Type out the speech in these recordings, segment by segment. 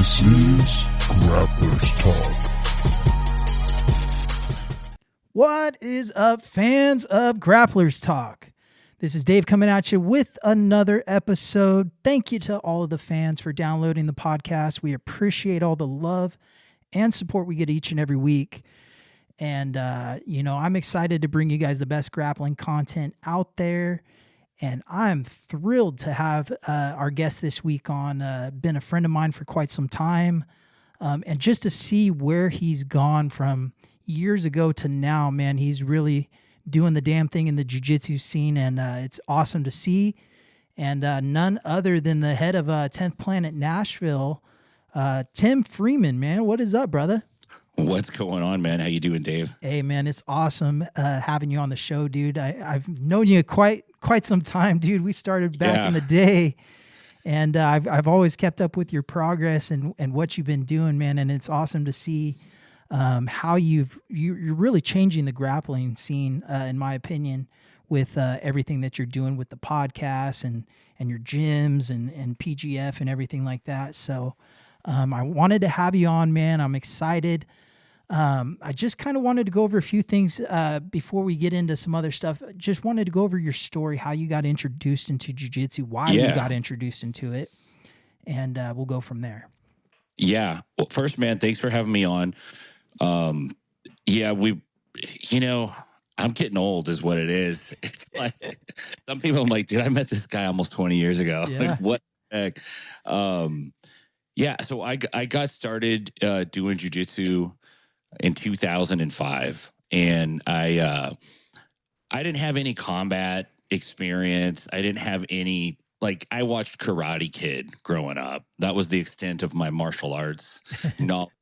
This is Grapplers Talk. What is up, fans of Grapplers Talk? This is Dave coming at you with another episode. Thank you to all of the fans for downloading the podcast. We appreciate all the love and support we get each and every week. And, I'm excited to bring you guys the best grappling content out there. And I'm thrilled to have our guest this week on, been a friend of mine for quite some time. And just to see where he's gone from years ago to now, man, he's really doing the damn thing in the jiu-jitsu scene. And it's awesome to see. And none other than the head of 10th Planet Nashville, Tim Freeman, man. What is up, brother? What's going on, man? How you doing, Dave? Hey, man, it's awesome having you on the show, dude. I've known you quite some time, dude. We started back in the day, and I've always kept up with your progress and what you've been doing, man. And it's awesome to see how you're really changing the grappling scene, in my opinion, with everything that you're doing with the podcast and your gyms and PGF and everything like that. So I wanted to have you on, man. I'm excited. I just kind of wanted to go over a few things before we get into some other stuff. Just wanted to go over your story, how you got introduced into jiu-jitsu, why you got introduced into it, and we'll go from there. Yeah. Well, first, man, thanks for having me on. I'm getting old is what it is. It's like some people I'm like, dude, I met this guy almost 20 years ago. Yeah. Like, what the heck? So I got started doing jiu-jitsu in 2005, and I didn't have any combat experience. I didn't have any, I watched Karate Kid growing up. That was the extent of my martial arts knowledge,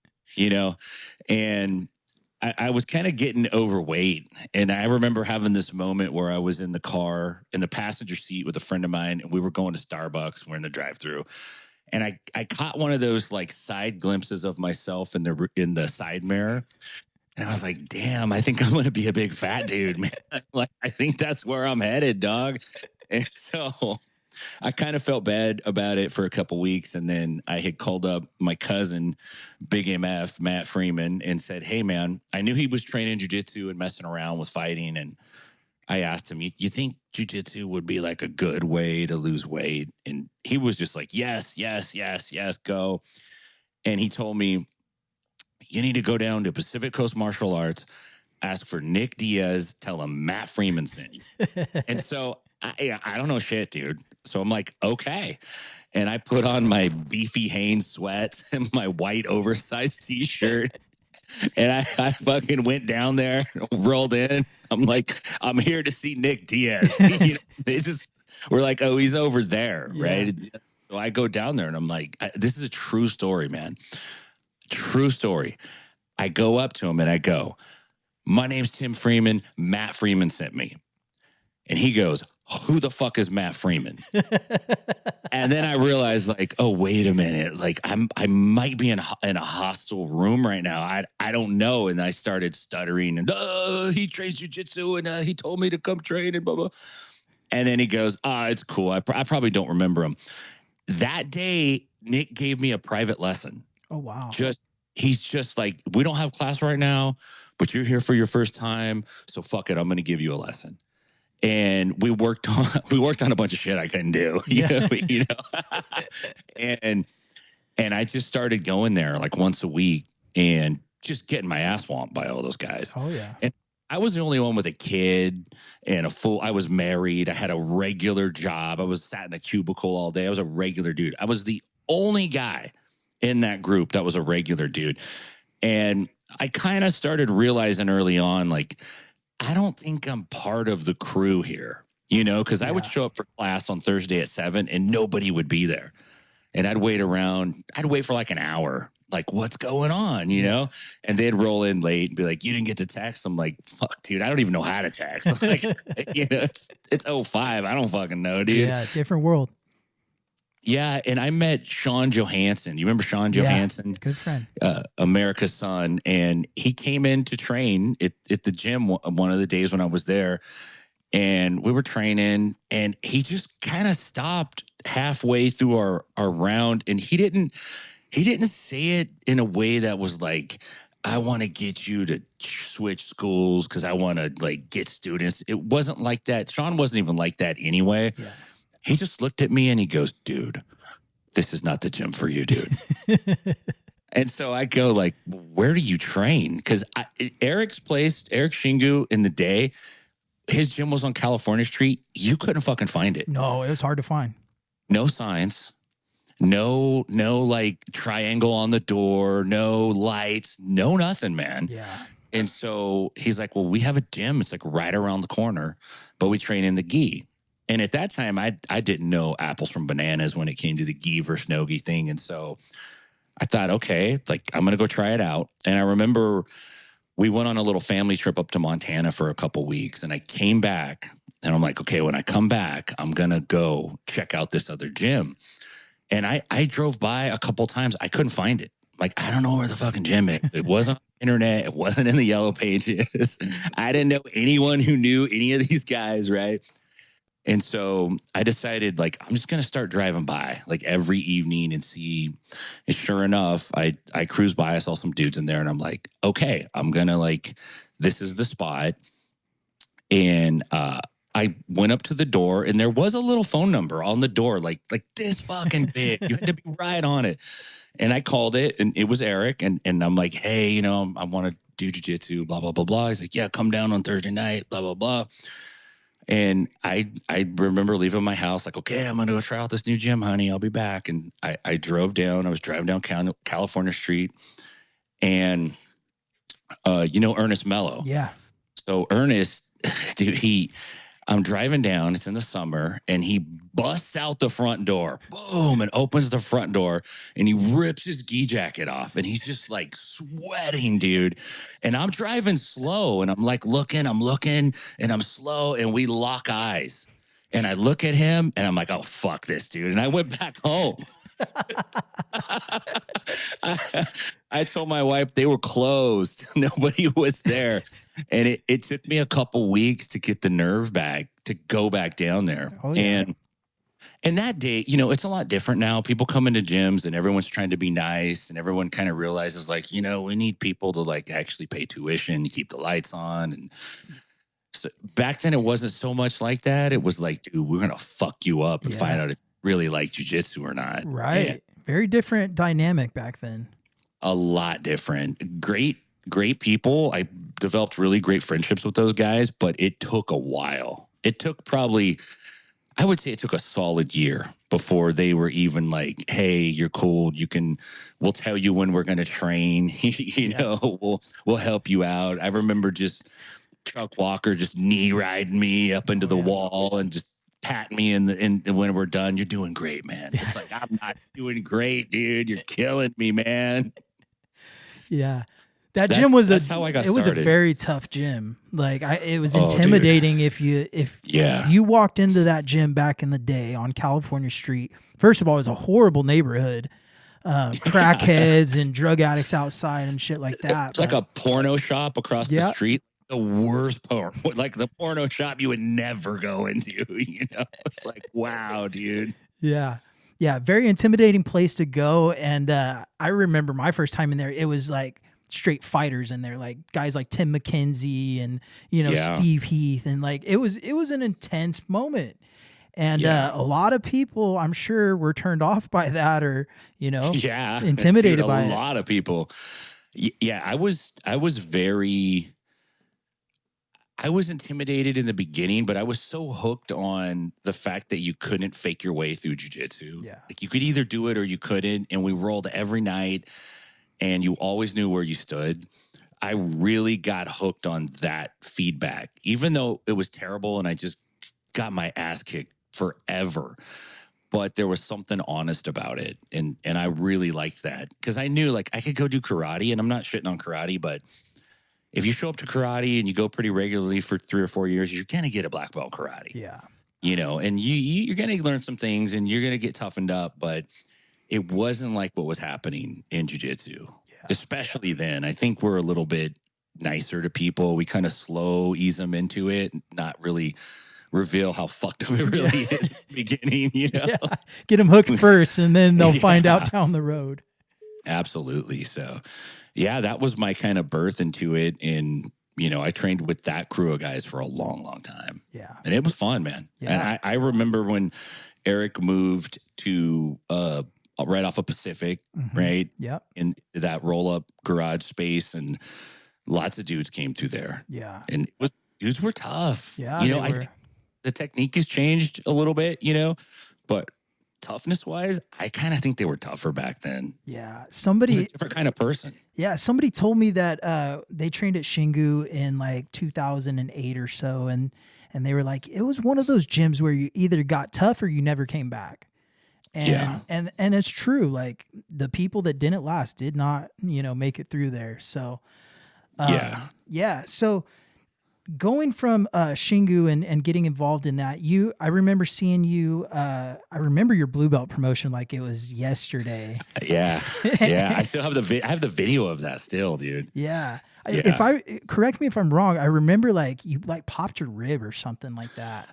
and I was kind of getting overweight. And I remember having this moment where I was in the car in the passenger seat with a friend of mine, and we were going to Starbucks. We're in the drive-thru. And I caught one of those side glimpses of myself in the side mirror. And I was like, damn, I think I'm going to be a big fat dude, man. I think that's where I'm headed, dog. And so I kind of felt bad about it for a couple weeks. And then I had called up my cousin, Big MF, Matt Freeman, and said, hey, man, I knew he was training jiu-jitsu and messing around with fighting. And I asked him, you think jiu-jitsu would be a good way to lose weight? And he was just like, yes, go. And he told me, you need to go down to Pacific Coast Martial Arts, ask for Nick Diaz, tell him Matt Freeman sent you. And so I don't know shit, dude. So I'm like, okay. And I put on my beefy Hanes sweats and my white oversized t-shirt. And I fucking went down there, rolled in. I'm like, I'm here to see Nick Diaz. We're like, oh, he's over there, right? So I go down there and I'm like, this is a true story, man. True story. I go up to him and I go, my name's Tim Freeman. Matt Freeman sent me. And he goes, who the fuck is Matt Freeman? And then I realized, oh, wait a minute. I might be in a hostile room right now. I don't know. And I started stuttering and, he trains jiu-jitsu and he told me to come train and blah, blah. And then he goes, it's cool. I probably don't remember him. That day, Nick gave me a private lesson. Oh, wow. He's just like, we don't have class right now, but you're here for your first time. So fuck it. I'm going to give you a lesson. And we worked on a bunch of shit I couldn't do, and I just started going there once a week and just getting my ass whomped by all those guys. Oh yeah. And I was the only one with a kid and I was married. I had a regular job. I was sat in a cubicle all day. I was a regular dude. I was the only guy in that group that was a regular dude. And I kind of started realizing early on, I don't think I'm part of the crew here, because I would show up for class on Thursday at 7 and nobody would be there. And I'd wait for an hour, what's going on, And they'd roll in late and be like, you didn't get to text? I'm like, fuck, dude, I don't even know how to text. It's 05. I don't fucking know, dude. Yeah, different world. Yeah, and I met Sean Johansson. You remember Sean Johansson? Good friend. America's son. And he came in to train at the gym one of the days when I was there. And we were training, and he just kind of stopped halfway through our round. And he he didn't say it in a way that was like, I want to get you to switch schools because I want to like get students. It wasn't like that. Sean wasn't even like that anyway. Yeah. He just looked at me and he goes, dude, this is not the gym for you, dude. And so I go like, where do you train? Because Eric's place, Eric Shingu, in the day, his gym was on California Street. You couldn't fucking find it. No, it was hard to find. No signs. No like triangle on the door, no lights, no nothing, man. Yeah. And so he's like, well, we have a gym. It's like right around the corner, but we train in the gi. And at that time, I didn't know apples from bananas when it came to the gi versus no gi thing. And so I thought, okay, like I'm going to go try it out. And I remember we went on a little family trip up to Montana for a couple weeks and I came back and I'm like, okay, when I come back, I'm going to go check out this other gym. And I drove by a couple times. I couldn't find it. Like, I don't know where the fucking gym is. It wasn't on the internet. It wasn't in the yellow pages. I didn't know anyone who knew any of these guys, right? And so I decided, like, I'm just going to start driving by, like, every evening and see. And sure enough, I cruised by. I saw some dudes in there, and I'm like, okay, I'm going to, like, this is the spot. And I went up to the door, and there was a little phone number on the door, like this fucking big. You had to be right on it. And I called it, and it was Eric. And I'm like, hey, you know, I want to do jiu-jitsu, blah, blah, blah, blah. He's like, yeah, come down on Thursday night, blah, blah, blah. And I remember leaving my house like, okay, I'm going to go try out this new gym, honey. I'll be back. And I drove down. I was driving down California Street. And, you know, Ernest Mello. Yeah. So Ernest, dude, I'm driving down. It's in the summer. And he busts out the front door. Boom. And opens the front door. And he rips his gi jacket off. And he's just like sweating, dude. And I'm driving slow. And I'm like looking. And I'm slow. And we lock eyes. And I look at him. And I'm like, oh, fuck this, dude. And I went back home. I told my wife they were closed. Nobody was there. And it took me a couple weeks to get the nerve back to go back down there. Oh, yeah. And that day, you know, it's a lot different now. People come into gyms and everyone's trying to be nice and everyone kind of realizes like, you know, we need people to like actually pay tuition, keep the lights on. And so back then it wasn't so much like that. It was like, dude, we're going to fuck you up and find out if you really like jiu-jitsu or not. Right. And very different dynamic back then. A lot different. Great people. I developed really great friendships with those guys, but it took a while. It took probably, I would say it took a solid year before they were even like, hey, you're cool. We'll tell you when we're going to train, you know, we'll help you out. I remember just Chuck Walker just knee riding me up into the wall and just pat me in when we're done. You're doing great, man. It's like, I'm not doing great, dude. You're killing me, man. Yeah. That gym was how I got started. It was a very tough gym. Like it was intimidating if you walked into that gym back in the day on California Street. First of all, it was a horrible neighborhood. Crackheads and drug addicts outside and shit like that. Like a porno shop across the street. The worst porn, like the porno shop you would never go into, you know? It's like, wow, dude. Yeah. Yeah. Very intimidating place to go. And I remember my first time in there, it was like straight fighters in there, like guys like Tim McKenzie and, you know, Steve Heath. And like, it was an intense moment. And a lot of people, I'm sure, were turned off by that or, you know, intimidated by it. A lot of people. Yeah. I was intimidated in the beginning, but I was so hooked on the fact that you couldn't fake your way through jiu-jitsu. Yeah. Like you could either do it or you couldn't. And we rolled every night and you always knew where you stood. I really got hooked on that feedback, even though it was terrible and I just got my ass kicked forever. But there was something honest about it. And I really liked that because I knew like I could go do karate, and I'm not shitting on karate, but if you show up to karate and you go pretty regularly for 3 or 4 years, you're going to get a black belt karate. Yeah. You know, and you're going to learn some things and you're going to get toughened up, but it wasn't like what was happening in jiu-jitsu, especially then. I think we're a little bit nicer to people. We kind of ease them into it, not really reveal how fucked up it really is in the beginning, you know? Yeah. Get them hooked first and then they'll find out down the road. Absolutely. So, yeah, that was my kind of birth into it. And, I trained with that crew of guys for a long, long time. Yeah. And it was fun, man. Yeah. And I remember when Eric moved to right off of Pacific, right? Yep. In that roll-up garage space, and lots of dudes came through there. Yeah. And dudes were tough. Yeah. I think the technique has changed a little bit, but toughness-wise, I kind of think they were tougher back then. Yeah. It was a different kind of person. Yeah, somebody told me that they trained at Xingu in like 2008 or so, and they were like, it was one of those gyms where you either got tough or you never came back. And and it's true. Like the people that didn't last did not, make it through there. So yeah. So going from Xingu and getting involved in that, I remember seeing you. I remember your blue belt promotion like it was yesterday. Yeah. I still have I have the video of that still, dude. Yeah. Correct me if I'm wrong, I remember like you like popped your rib or something like that.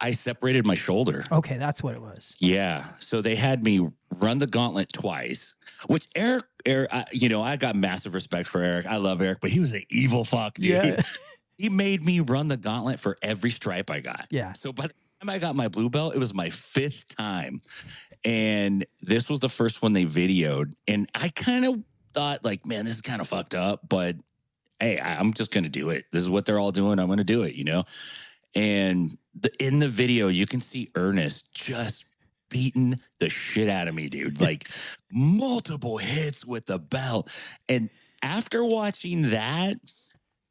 I separated my shoulder. Okay, that's what it was. Yeah. So they had me run the gauntlet twice, which Eric, I got massive respect for Eric. I love Eric, but he was an evil fuck, dude. Yeah. He made me run the gauntlet for every stripe I got. Yeah. So by the time I got my blue belt, it was my 5th time. And this was the first one they videoed. And I kind of thought like, man, this is kind of fucked up, but hey, I'm just going to do it. This is what they're all doing. I'm going to do it, And in the video, you can see Ernest just beating the shit out of me, dude. Like multiple hits with the belt. And after watching that,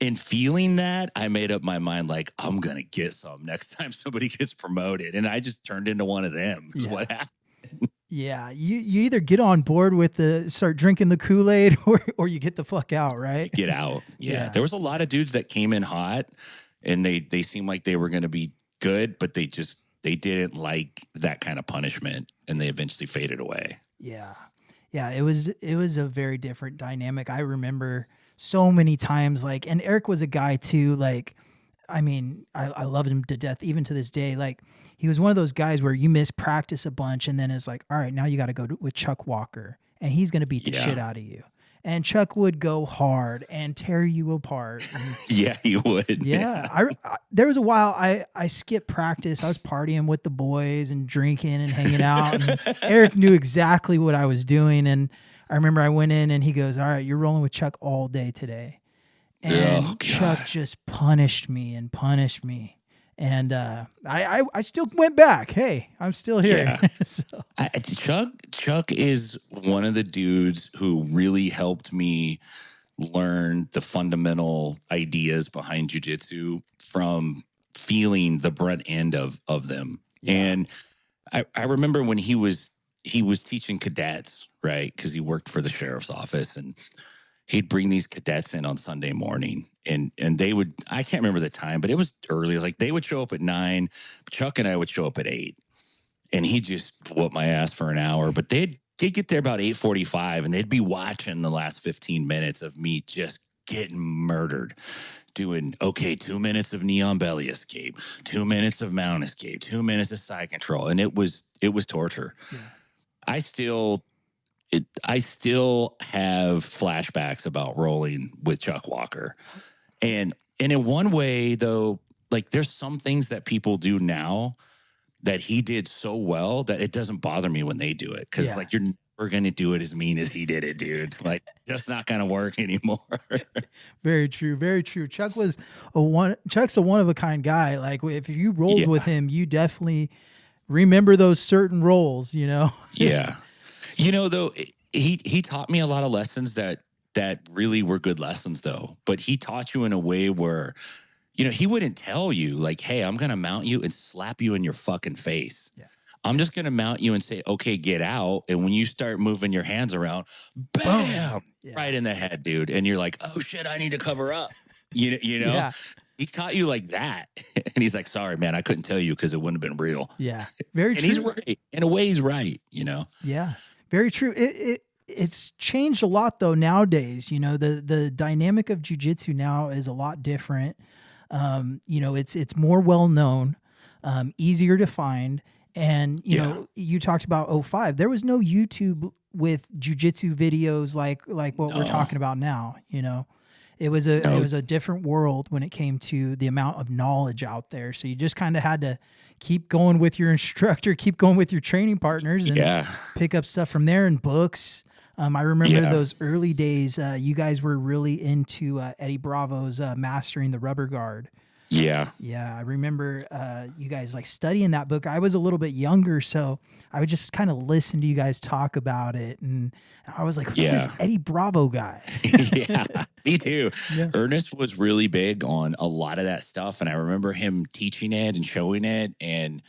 and feeling that, I made up my mind, like, I'm going to get some next time somebody gets promoted. And I just turned into one of them is what happened. Yeah. You either get on board with start drinking the Kool-Aid or you get the fuck out, right? Get out. Yeah. There was a lot of dudes that came in hot and they seemed like they were going to be good, but they didn't like that kind of punishment and they eventually faded away. Yeah. Yeah. It was a very different dynamic. I remember so many times, like, and Eric was a guy too, like, I mean, I loved him to death, even to this day. Like, he was one of those guys where you miss practice a bunch and then it's like, all right, now you got to go with Chuck Walker and he's going to beat the shit out of you. And Chuck would go hard and tear you apart. Yeah, he would. Yeah. There was a while I skipped practice. I was partying with the boys and drinking and hanging out. And Eric knew exactly what I was doing. And I remember I went in and he goes, all right, you're rolling with Chuck all day today. And Chuck just punished me. And I still went back. Hey, I'm still here. Yeah. So. Chuck is one of the dudes who really helped me learn the fundamental ideas behind jiu-jitsu from feeling the brunt end of them. Yeah. And I remember when he was teaching cadets, right? Because he worked for the sheriff's office, and he'd bring these cadets in on Sunday morning, and they would, I can't remember the time, but it was early. It was like they would show up at 9, Chuck and I would show up at 8, and he just whooped my ass for an hour. But they'd get there about 8:45, and they'd be watching the last 15 minutes of me just getting murdered. Doing, 2 minutes of knee on belly escape, 2 minutes of mount escape, 2 minutes of side control. And it was torture. Yeah. I still have flashbacks about rolling with Chuck Walker. And in one way, though, like there's some things that people do now that he did so well that it doesn't bother me when they do it. Because it's like, you're never going to do it as mean as he did it, dude. Like, that's not going to work anymore. Very true. Very true. Chuck's a one-of-a-kind guy. Like, if you rolled with him, you definitely remember those certain roles, Yeah. Though, he taught me a lot of lessons that really were good lessons, though. But he taught you in a way where, he wouldn't tell you, like, hey, I'm going to mount you and slap you in your fucking face. Yeah. I'm just going to mount you and say, okay, get out. And when you start moving your hands around, bam, right in the head, dude. And you're like, oh, shit, I need to cover up. You know? Yeah. He taught you like that. And he's like, sorry, man, I couldn't tell you because it wouldn't have been real. Yeah, very true. And he's right. In a way, he's right, Yeah, very true. It's changed a lot, though, nowadays. The dynamic of jiu-jitsu now is a lot different. It's more well-known, easier to find. And, you know, you talked about '05. There was no YouTube with jiu-jitsu videos like what we're talking about now, you know. It was a different world when it came to the amount of knowledge out there. So you just kind of had to keep going with your instructor, keep going with your training partners, and pick up stuff from there and books. I remember those early days. You guys were really into Eddie Bravo's Mastering the Rubber Guard. Yeah. Yeah. I remember you guys like studying that book. I was a little bit younger, so I would just kind of listen to you guys talk about it. And I was like, who's this Eddie Bravo guy? Yeah, me too. Yeah. Ernest was really big on a lot of that stuff. And I remember him teaching it and showing it. And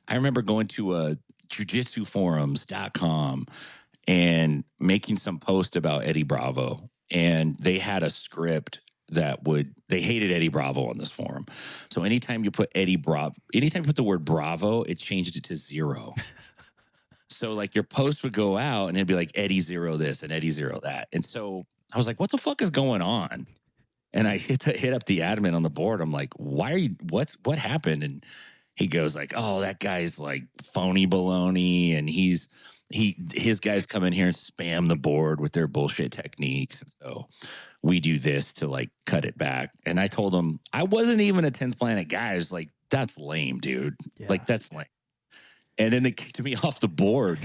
I remember going to jiu-jitsuforums.com and making some post about Eddie Bravo. And they had a script they hated Eddie Bravo on this forum. So anytime you put anytime you put the word Bravo, it changed it to 0. So like your post would go out and it'd be like Eddie 0 this and Eddie 0 that. And so I was like, what the fuck is going on? And I hit up the admin on the board. I'm like, what happened? And he goes like, oh, that guy's like phony baloney. And his guys come in here and spam the board with their bullshit techniques. And so we do this to like cut it back. And I told him I wasn't even a 10th Planet guy. I was like, that's lame, dude. Yeah. Like, that's lame. And then they kicked me off the board.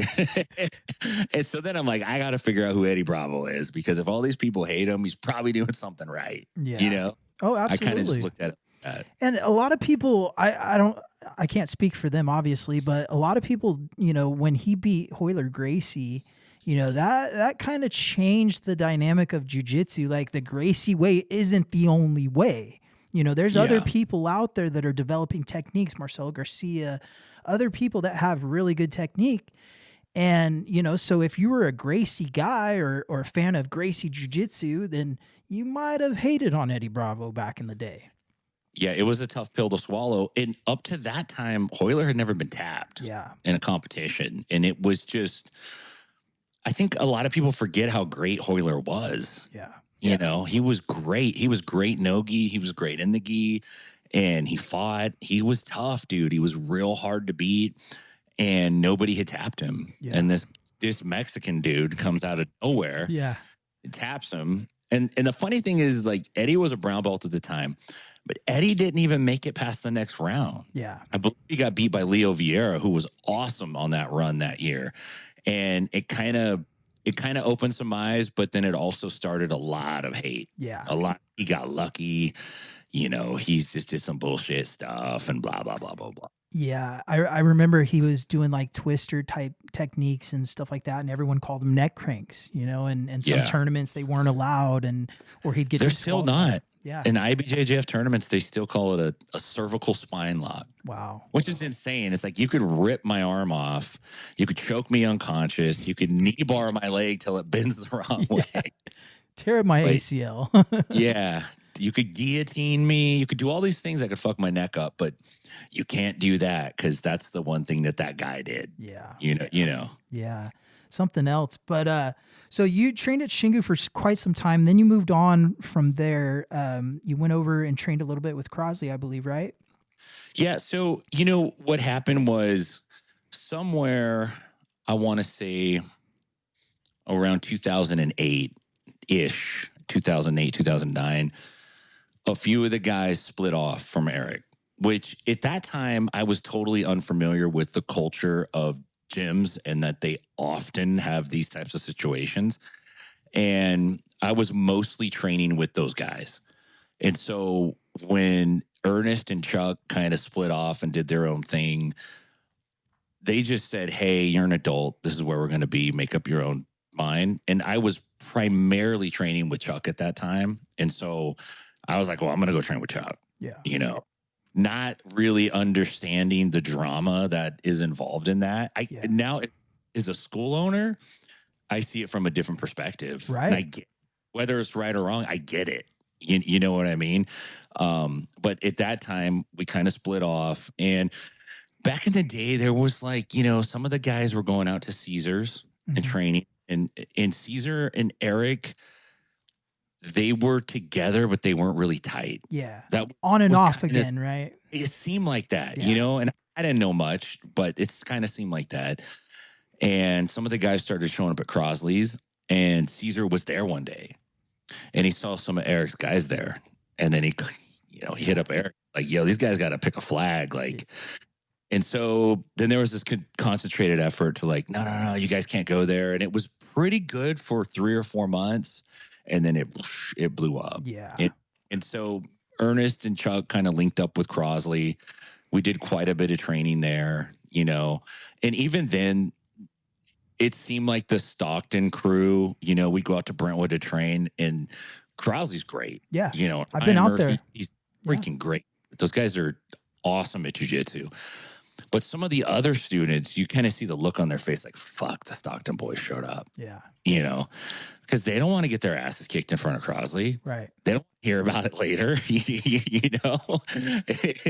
And so then I'm like, I got to figure out who Eddie Bravo is, because if all these people hate him, he's probably doing something right. Yeah. You know? Oh, absolutely. I kind of just looked at it. And a lot of people, I can't speak for them, obviously, but a lot of people, you know, when he beat Royler Gracie, you know, that kind of changed the dynamic of jiu-jitsu. Like, the Gracie way isn't the only way. You know, there's other people out there that are developing techniques, Marcelo Garcia, other people that have really good technique. And, you know, so if you were a Gracie guy or a fan of Gracie jiu-jitsu, then you might have hated on Eddie Bravo back in the day. Yeah, it was a tough pill to swallow. And up to that time, Royler had never been tapped in a competition. And it was just, I think a lot of people forget how great Royler was. Yeah. You know, he was great. He was great no-gi. He was great in the gi. And he fought. He was tough, dude. He was real hard to beat. And nobody had tapped him. Yeah. And this Mexican dude comes out of nowhere. Yeah. Taps him. And the funny thing is, like, Eddie was a brown belt at the time. But Eddie didn't even make it past the next round. Yeah. I believe he got beat by Leo Vieira, who was awesome on that run that year. And it kind of opened some eyes, but then it also started a lot of hate. Yeah. A lot. He got lucky. You know, he just did some bullshit stuff and blah, blah, blah, blah, blah. Yeah. I remember he was doing like twister type techniques and stuff like that. And everyone called them neck cranks, you know, and some tournaments they weren't allowed, or he'd get. They're still not. Yeah. In IBJJF tournaments, they still call it a cervical spine lock. Wow. Which is insane. It's like, you could rip my arm off. You could choke me unconscious. You could knee bar my leg till it bends the wrong way. Tear my ACL. Yeah. You could guillotine me. You could do all these things that could fuck my neck up, but you can't do that, because that's the one thing that guy did. Yeah. You know. Yeah. Something else. But so you trained at Shingu for quite some time. Then you moved on from there. You went over and trained a little bit with Crosley, I believe, right? Yeah. So, you know, what happened was somewhere, I want to say around 2008-ish, 2008, 2009, a few of the guys split off from Eric, which at that time I was totally unfamiliar with the culture of gyms and that they often have these types of situations. And I was mostly training with those guys. And so when Ernest and Chuck kind of split off and did their own thing, they just said, hey, you're an adult. This is where we're going to be. Make up your own mind. And I was primarily training with Chuck at that time. And so I was like, well, I'm going to go train with Chuck. Yeah. You know, not really understanding the drama that is involved in that. Now, as a school owner, I see it from a different perspective. Right. And I get, whether it's right or wrong, I get it. You know what I mean? But at that time, we kind of split off. And back in the day, there was like, you know, some of the guys were going out to Caesars and training. And Caesar and Eric, they were together, but they weren't really tight. Yeah. That on and off again, right? It seemed like that, you know? And I didn't know much, but it's kind of seemed like that. And some of the guys started showing up at Crosley's, and Caesar was there one day, and he saw some of Eric's guys there. And then he hit up Eric like, yo, these guys got to pick a flag. Like, and so then there was this concentrated effort to like, no, you guys can't go there. And it was pretty good for 3 or 4 months. And then it blew up. Yeah. And so Ernest and Chuck kind of linked up with Crosley. We did quite a bit of training there, and even then it seemed like the Stockton crew, we go out to Brentwood to train, and Crosley's great. Yeah. I've Ryan been out Murphy, there. He's freaking great. Those guys are awesome at jiu-jitsu. But some of the other students, you kind of see the look on their face like, fuck, the Stockton boys showed up. Yeah. Because they don't want to get their asses kicked in front of Crosley. Right. They don't hear about it later, And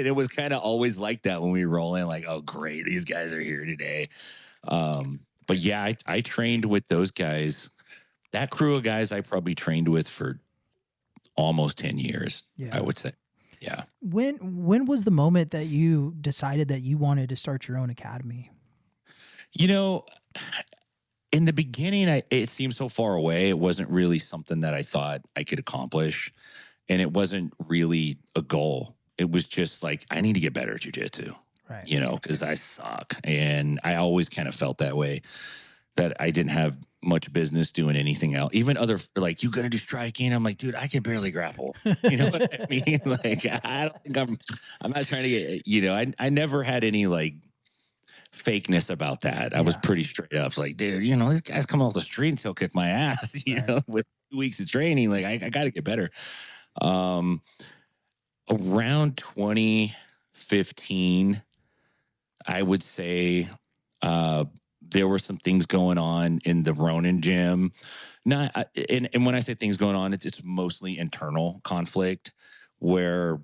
it was kind of always like that when we roll in, like, oh, great, these guys are here today. But yeah, I trained with those guys. That crew of guys I probably trained with for almost 10 years, I would say. Yeah. When was the moment that you decided that you wanted to start your own academy? In the beginning, it seemed so far away. It wasn't really something that I thought I could accomplish. And it wasn't really a goal. It was just like, I need to get better at jiu-jitsu, right? Because I suck. And I always kind of felt that way, that I didn't have much business doing anything else. Even other, like, you gonna do striking? I'm like, dude, I can barely grapple. You know what I mean? Like, I don't think I'm not trying to get, I never had any like fakeness about that. I was pretty straight up. It's like, dude, this guy's coming off the street and he'll kick my ass, with 2 weeks of training. Like, I got to get better. Around 2015, I would say, there were some things going on in the Ronin gym. And when I say things going on, it's mostly internal conflict, where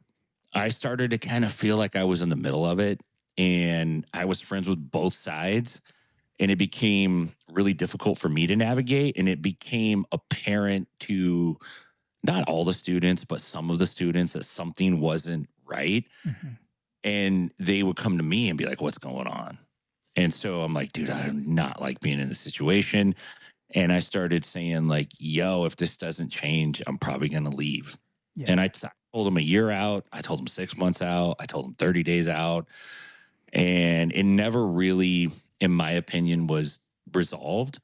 I started to kind of feel like I was in the middle of it, and I was friends with both sides, and it became really difficult for me to navigate. And it became apparent to not all the students, but some of the students, that something wasn't right. Mm-hmm. And they would come to me and be like, what's going on? And so I'm like, dude, I do not like being in this situation. And I started saying like, yo, if this doesn't change, I'm probably going to leave. Yeah. And I told him a year out. I told him 6 months out. I told him 30 days out. And it never really, in my opinion, was resolved.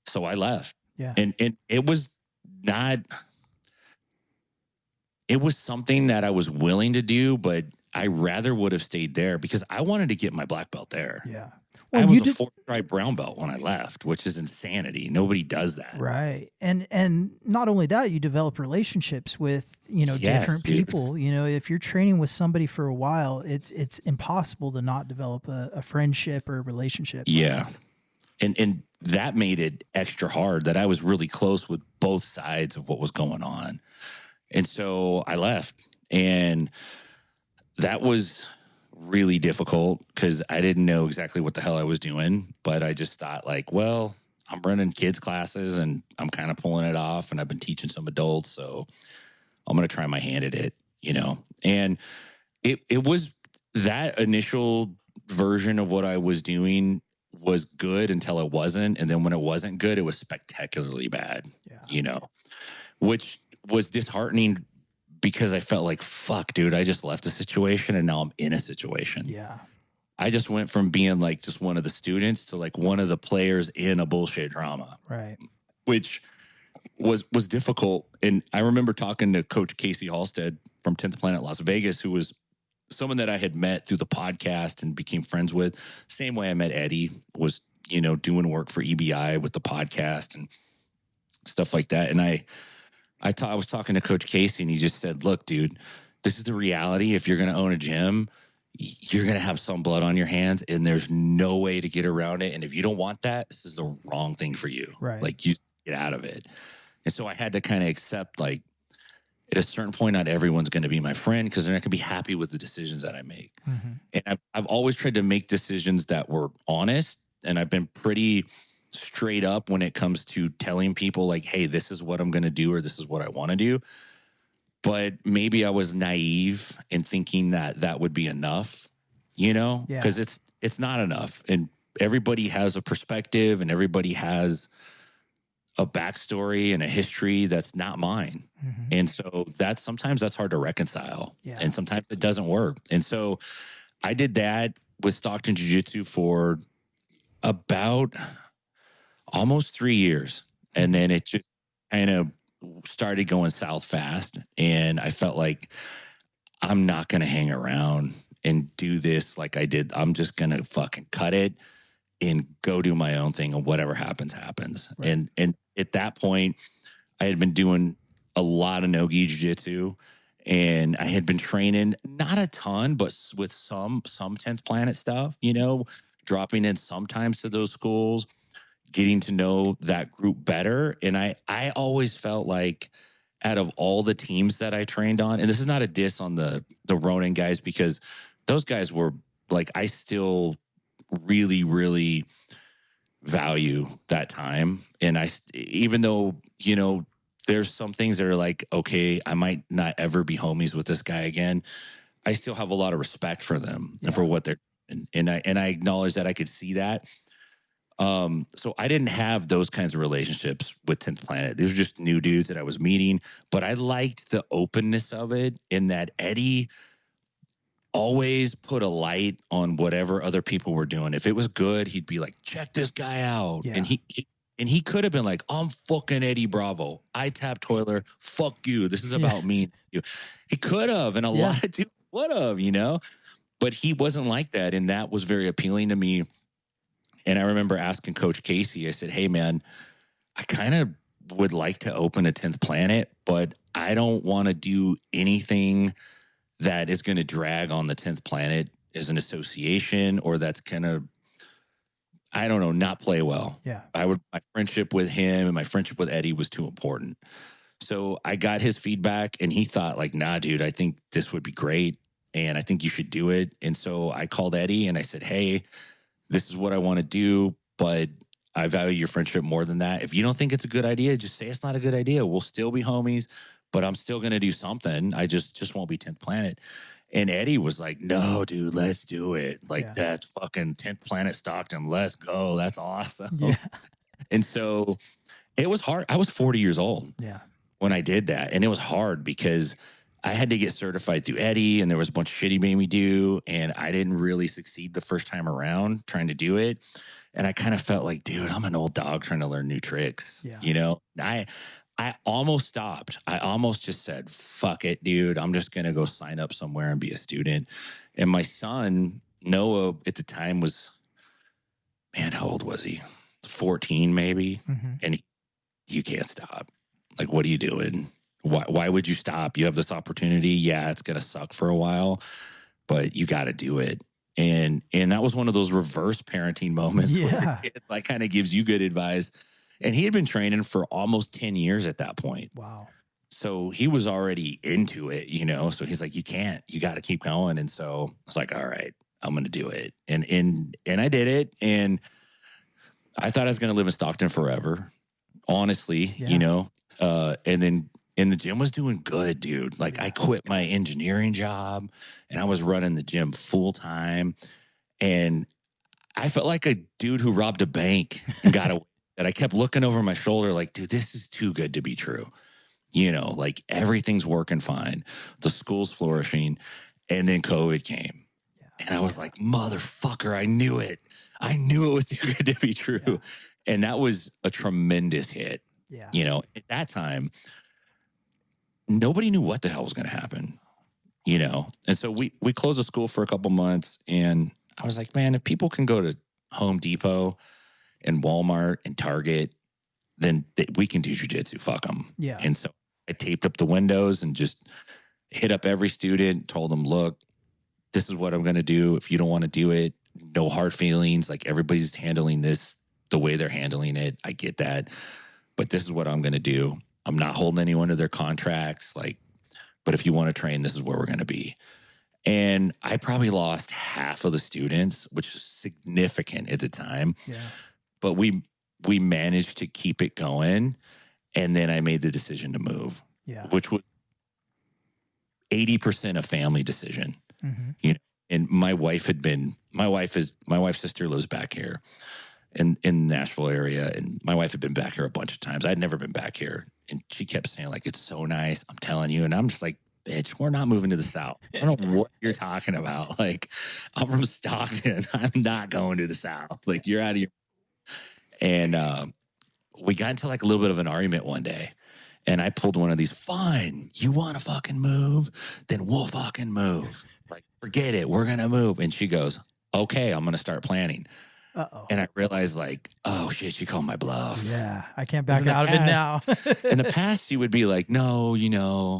So I left. Yeah. And it was not, it was something that I was willing to do, but I rather would have stayed there because I wanted to get my black belt there. Yeah. Well, I was a 4-stripe brown belt when I left, which is insanity. Nobody does that. Right. And not only that, you develop relationships with, different people. If you're training with somebody for a while, it's impossible to not develop a friendship or a relationship. Yeah. And that made it extra hard that I was really close with both sides of what was going on. And so I left, and that was really difficult because I didn't know exactly what the hell I was doing, but I just thought like, well, I'm running kids classes and I'm kind of pulling it off, and I've been teaching some adults, so I'm going to try my hand at it, and it was that initial version of what I was doing was good until it wasn't. And then when it wasn't good, it was spectacularly bad, which was disheartening because I felt like, fuck, dude, I just left a situation and now I'm in a situation. Yeah. I just went from being like just one of the students to like one of the players in a bullshit drama. Right. Which was difficult. And I remember talking to Coach Casey Halstead from 10th Planet Las Vegas, who was someone that I had met through the podcast and became friends with. Same way I met Eddie, was, doing work for EBI with the podcast and stuff like that. And I was talking to Coach Casey, and he just said, look, dude, this is the reality. If you're going to own a gym, you're going to have some blood on your hands, and there's no way to get around it. And if you don't want that, this is the wrong thing for you. Right. Like, you get out of it. And so I had to kind of accept, like, at a certain point, not everyone's going to be my friend because they're not going to be happy with the decisions that I make. Mm-hmm. And I've always tried to make decisions that were honest, and I've been pretty straight up when it comes to telling people like, hey, this is what I'm going to do, or this is what I want to do. But maybe I was naive in thinking that that would be enough. because it's not enough. And everybody has a perspective and everybody has a backstory and a history that's not mine. Mm-hmm. And so sometimes that's hard to reconcile, and sometimes it doesn't work. And so I did that with Stockton Jiu-Jitsu for about almost 3 years. And then it just kind of started going south fast. And I felt like I'm not going to hang around and do this like I did. I'm just going to fucking cut it and go do my own thing, and whatever happens, happens. Right. And at that point, I had been doing a lot of no-gi jiu-jitsu, and I had been training, not a ton, but with some 10th Planet stuff, dropping in sometimes to those schools, getting to know that group better. And I always felt like out of all the teams that I trained on, and this is not a diss on the Ronin guys, because those guys were like, I still really, really value that time. And even though, there's some things that are like, okay, I might not ever be homies with this guy again, I still have a lot of respect for them and for what they're doing. And I acknowledge that. I could see that. So I didn't have those kinds of relationships with 10th Planet. These were just new dudes that I was meeting, but I liked the openness of it, in that Eddie always put a light on whatever other people were doing. If it was good, he'd be like, check this guy out. Yeah. And he could have been like, I'm fucking Eddie Bravo. I tap Toiler. Fuck you. This is about me. He could have, and a lot of dudes would have, but he wasn't like that. And that was very appealing to me. And I remember asking Coach Casey, I said, hey man, I kind of would like to open a 10th Planet, but I don't want to do anything that is going to drag on the 10th Planet as an association, or that's kind of, I don't know, not play well. Yeah. My friendship with him and my friendship with Eddie was too important. So I got his feedback, and he thought like, nah, dude, I think this would be great, and I think you should do it. And so I called Eddie and I said, hey, this is what I want to do, but I value your friendship more than that. If you don't think it's a good idea, just say it's not a good idea. We'll still be homies, but I'm still going to do something. I just won't be 10th Planet. And Eddie was like, no, dude, let's do it. Like, that's fucking 10th Planet Stockton. Let's go. That's awesome. Yeah. And so it was hard. I was 40 years old when I did that. And it was hard because I had to get certified through Eddie, and there was a bunch of shit he made me do, and I didn't really succeed the first time around trying to do it. And I kind of felt like, dude, I'm an old dog trying to learn new tricks. Yeah. I almost stopped. I almost just said, fuck it, dude. I'm just going to go sign up somewhere and be a student. And my son, Noah, at the time was, man, how old was he? 14 maybe. Mm-hmm. And you can't stop. Like, what are you doing? Why would you stop? You have this opportunity. Yeah, it's going to suck for a while, but you got to do it. And that was one of those reverse parenting moments where your kid like kind of gives you good advice. And he had been training for almost 10 years at that point. Wow. So he was already into it, so he's like, you got to keep going. And so I was like, all right, I'm going to do it. And I did it. And I thought I was going to live in Stockton forever, honestly, and then, and the gym was doing good, dude. Like, I quit my engineering job and I was running the gym full time. And I felt like a dude who robbed a bank and got away. That I kept looking over my shoulder like, dude, this is too good to be true. Like, everything's working fine. The school's flourishing. And then COVID came. Yeah. And I was like, motherfucker, I knew it. I knew it was too good to be true. Yeah. And that was a tremendous hit. Yeah. At that time, nobody knew what the hell was going to happen, And so we closed the school for a couple months, and I was like, man, if people can go to Home Depot and Walmart and Target, then we can do jiu-jitsu. Fuck them. Yeah. And so I taped up the windows and just hit up every student, told them, look, this is what I'm going to do. If you don't want to do it, no hard feelings. Like, everybody's handling this the way they're handling it. I get that. But this is what I'm going to do. I'm not holding anyone to their contracts. Like, but if you want to train, this is where we're going to be. And I probably lost half of the students, which was significant at the time. Yeah. But we managed to keep it going. And then I made the decision to move, which was 80% a family decision. Mm-hmm. And my wife's sister lives back here in the Nashville area. And my wife had been back here a bunch of times. I'd never been back here. And she kept saying, like, it's so nice. I'm telling you. And I'm just like, bitch, we're not moving to the South. I don't know what you're talking about. Like, I'm from Stockton. I'm not going to the South. Like, you're out of your... And we got into like a little bit of an argument one day. And I pulled one of these, fine, you want to fucking move? Then we'll fucking move. Like, forget it. We're going to move. And she goes, okay, I'm going to start planning. Uh-oh. And I realized, like, oh, shit, she called my bluff. Yeah, I can't back out of it now. In the past, she would be like, no,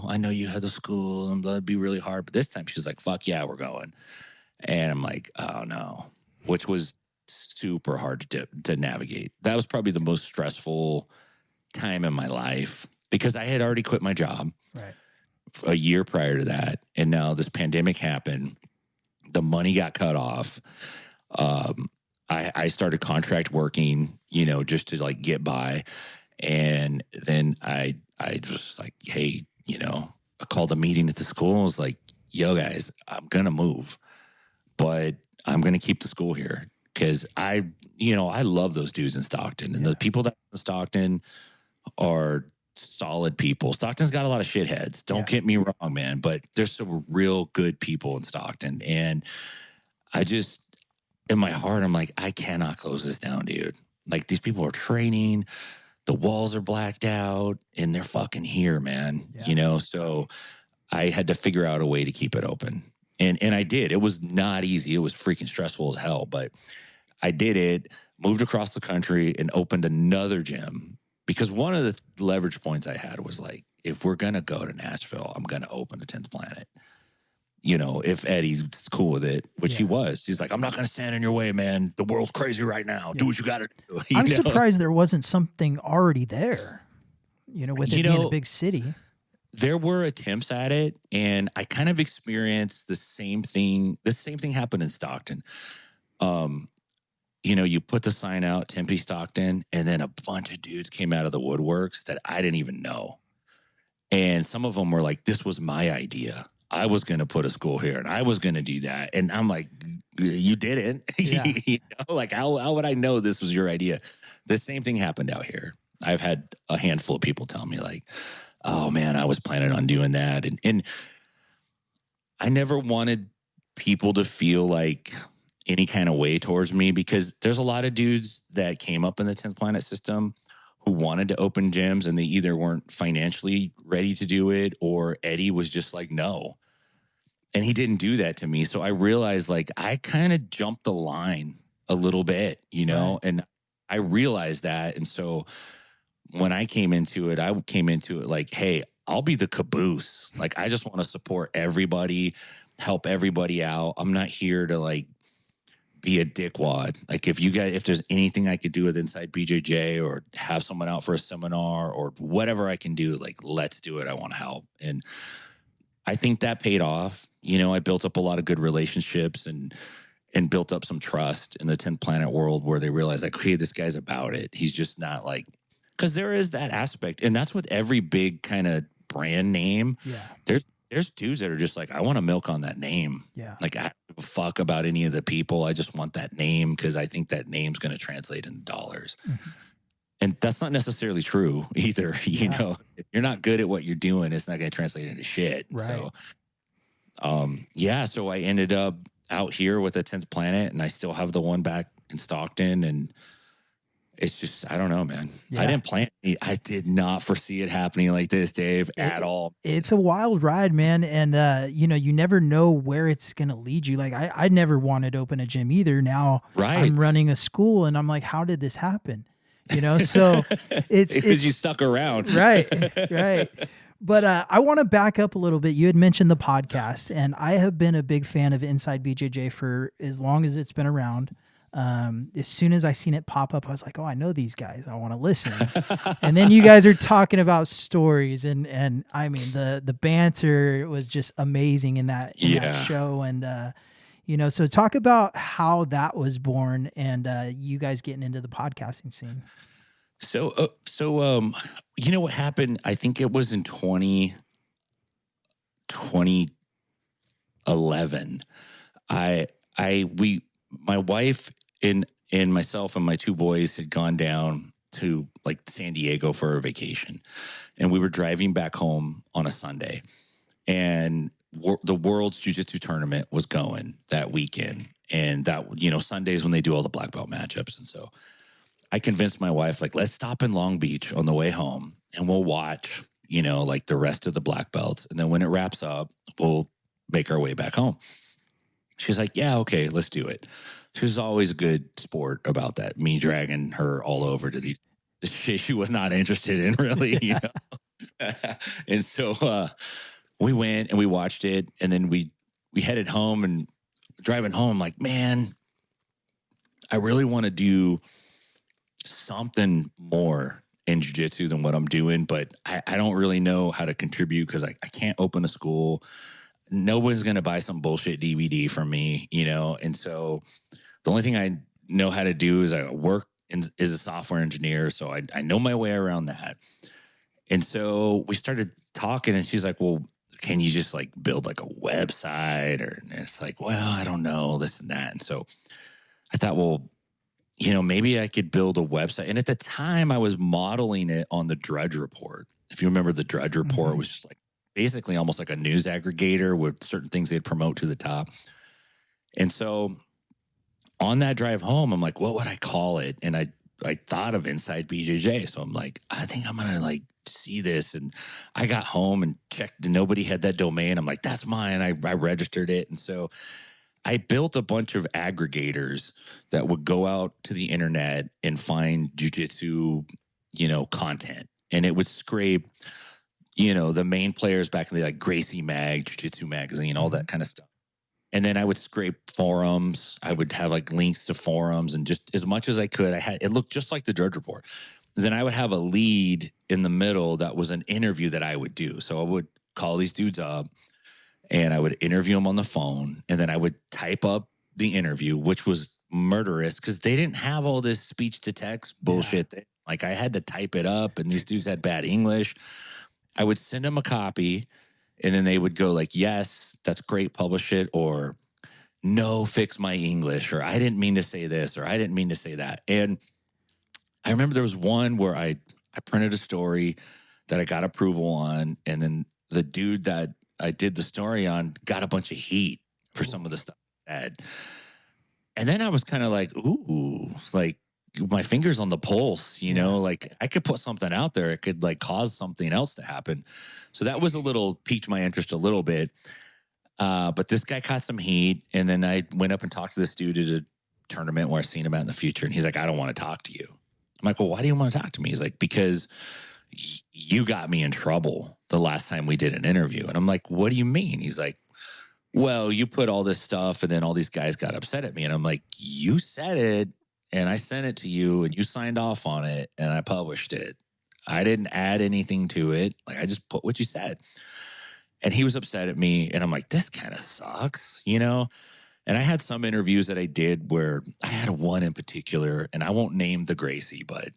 I know you had the school and it'd be really hard. But this time she's like, fuck yeah, we're going. And I'm like, oh, no, which was super hard to navigate. That was probably the most stressful time in my life because I had already quit my job a year prior to that. And now this pandemic happened. The money got cut off. I started contract working, just to like get by. And then I was like, hey, I called a meeting at the school. I was like, yo guys, I'm going to move, but I'm going to keep the school here. Cause I love those dudes in Stockton and the people that are in Stockton are solid people. Stockton's got a lot of shitheads. Don't get me wrong, man, but there's some real good people in Stockton. And I just, in my heart, I'm like, I cannot close this down, dude. Like, these people are training, the walls are blacked out, and they're fucking here, man. So I had to figure out a way to keep it open. And I did. It was not easy. It was freaking stressful as hell, but I did it, moved across the country, and opened another gym. Because one of the leverage points I had was like, if we're going to go to Nashville, I'm going to open a 10th Planet. If Eddie's cool with it, which he was. He's like, I'm not going to stand in your way, man. The world's crazy right now. Do what you got to do. I'm surprised there wasn't something already there, with it being a big city. There were attempts at it, and I kind of experienced the same thing. The same thing happened in Stockton. You put the sign out, Tempe, Stockton, and then a bunch of dudes came out of the woodworks that I didn't even know. And some of them were like, this was my idea. I was going to put a school here and I was going to do that. And I'm like, you didn't. Like, how would I know this was your idea? The same thing happened out here. I've had a handful of people tell me like, oh man, I was planning on doing that. And I never wanted people to feel like any kind of way towards me, because there's a lot of dudes that came up in the 10th Planet system who wanted to open gyms, and they either weren't financially ready to do it, or Eddie was just like, no. And he didn't do that to me. So I realized, like, I kind of jumped the line a little bit, Right. and I realized that. And so when I came into it like, hey, I'll be the caboose. Like, I just want to support everybody, help everybody out. I'm not here to like be a dickwad. Like, if there's anything I could do with Inside Bjj, or have someone out for a seminar, or whatever I can do, like, let's do it. I want to help. And I think that paid off. I built up a lot of good relationships and built up some trust in the 10th Planet world, where they realized, like, okay, this guy's about it. He's just not like, because there is that aspect. And that's with every big kind of brand name. Yeah. There's dudes that are just like, I want to milk on that name. Yeah. Like, I don't give a fuck about any of the people. I just want that name because I think that name's going to translate into dollars. Mm-hmm. And that's not necessarily true either. If you're not good at what you're doing, it's not going to translate into shit. Right. So, so I ended up out here with a 10th Planet, and I still have the one back in Stockton. And it's just, I don't know, man. Yeah. I didn't plan it. I did not foresee it happening like this, Dave, at all. It's a wild ride, man. And, you never know where it's going to lead you. Like, I never wanted to open a gym either. Now I'm running a school, and I'm like, how did this happen? So it's because you stuck around. Right. But I want to back up a little bit. You had mentioned the podcast, and I have been a big fan of Inside Bjj for as long as it's been around. As soon as I seen it pop up, I was like, oh, I know these guys. I want to listen. And then you guys are talking about stories, and I mean, the banter was just amazing in that show. And, so talk about how that was born, and you guys getting into the podcasting scene. So what happened? I think it was in 2011. my wife and myself and my two boys had gone down to like San Diego for a vacation, and we were driving back home on a Sunday, and the world's jiu-jitsu tournament was going that weekend. And that, Sundays when they do all the black belt matchups. And so I convinced my wife, like, let's stop in Long Beach on the way home and we'll watch, like the rest of the black belts. And then when it wraps up, we'll make our way back home. She's like, yeah, okay, let's do it. She was always a good sport about that, me dragging her all over to the shit she was not interested in, really, And so we went and we watched it, and then we headed home, and driving home, like, man, I really want to do something more in jiu-jitsu than what I'm doing, but I don't really know how to contribute because I can't open a school. Nobody's going to buy some bullshit DVD from me, And so the only thing I know how to do is I work as a software engineer. So I know my way around that. And so we started talking, and she's like, well, can you just like build like a website? And it's like, well, I don't know, this and that. And so I thought, well, maybe I could build a website. And at the time I was modeling it on the Drudge Report. If you remember, the Drudge Report was just like basically almost like a news aggregator with certain things they'd promote to the top. And so on that drive home, I'm like, what would I call it? And I thought of Inside Bjj. So I'm like, I think I'm going to like see this. And I got home and checked, and nobody had that domain. I'm like, that's mine. I registered it. And so I built a bunch of aggregators that would go out to the internet and find jiu-jitsu, content. And it would scrape, the main players back in the like Gracie Mag, Jiu-Jitsu Magazine, all that kind of stuff. And then I would scrape forums. I would have like links to forums, and just as much as I could, it looked just like the Drudge Report. Then I would have a lead in the middle that was an interview that I would do. So I would call these dudes up, and I would interview them on the phone, and then I would type up the interview, which was murderous because they didn't have all this speech to text bullshit. Yeah. Like I had to type it up, and these dudes had bad English. I would send them a copy, and then they would go like, yes, that's great, publish it, or no, fix my English, or I didn't mean to say this, or I didn't mean to say that. And I remember there was one where I printed a story that I got approval on, and then the dude that I did the story on got a bunch of heat for some of the stuff I said. And then I was kind of like, ooh, like my fingers on the pulse, like I could put something out there. It could like cause something else to happen. So that was piqued my interest a little bit. But this guy caught some heat, and then I went up and talked to this dude at a tournament where I've seen him out in the future. And he's like, I don't want to talk to you. I'm like, well, why do you want to talk to me? He's like, because you got me in trouble the last time we did an interview. And I'm like, what do you mean? He's like, well, you put all this stuff, and then all these guys got upset at me. And I'm like, you said it, and I sent it to you, and you signed off on it, and I published it. I didn't add anything to it. Like, I just put what you said. And he was upset at me, and I'm like, this kind of sucks, And I had some interviews that I did where I had one in particular, and I won't name the Gracie, but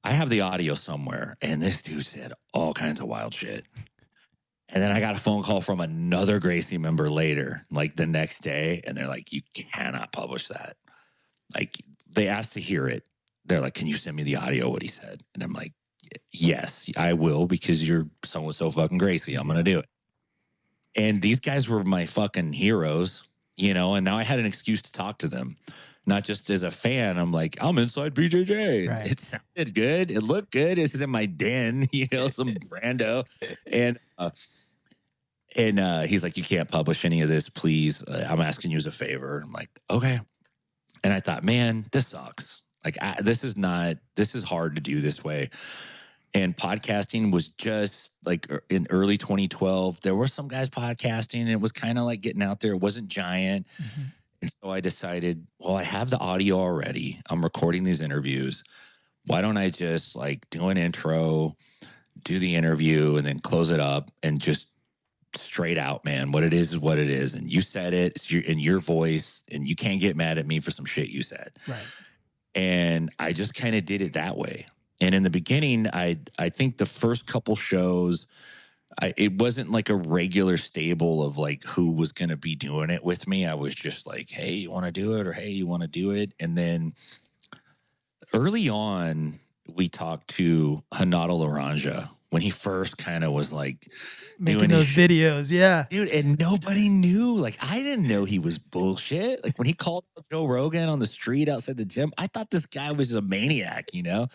I have the audio somewhere, and this dude said all kinds of wild shit. And then I got a phone call from another Gracie member later, like the next day, and they're like, you cannot publish that. Like, they asked to hear it. They're like, can you send me the audio, what he said? And I'm like, yes, I will, because you're so fucking Gracie. I'm going to do it. And these guys were my fucking heroes, and now I had an excuse to talk to them. Not just as a fan. I'm like, I'm Inside Bjj. Right. It sounded good. It looked good. This is in my den, some Brando. And he's like, you can't publish any of this, please. I'm asking you as a favor. I'm like, okay. And I thought, man, this sucks. Like, this is hard to do this way. And podcasting was just like in early 2012, there were some guys podcasting, and it was kind of like getting out there. It wasn't giant. Mm-hmm. And so I decided, well, I have the audio already. I'm recording these interviews. Why don't I just like do an intro, do the interview, and then close it up, and just straight out, man, what it is what it is. And you said it, it's in your voice, and you can't get mad at me for some shit you said. Right. And I just kind of did it that way. And in the beginning, I think the first couple shows it wasn't like a regular stable of like who was going to be doing it with me. I was just like, hey, you want to do it? Or hey, you want to do it? And then early on, we talked to Hanato Laranja when he first kind of was like making those videos. Yeah. Dude, and nobody knew. Like, I didn't know he was bullshit. Like, when he called Joe Rogan on the street outside the gym, I thought this guy was a maniac, you know?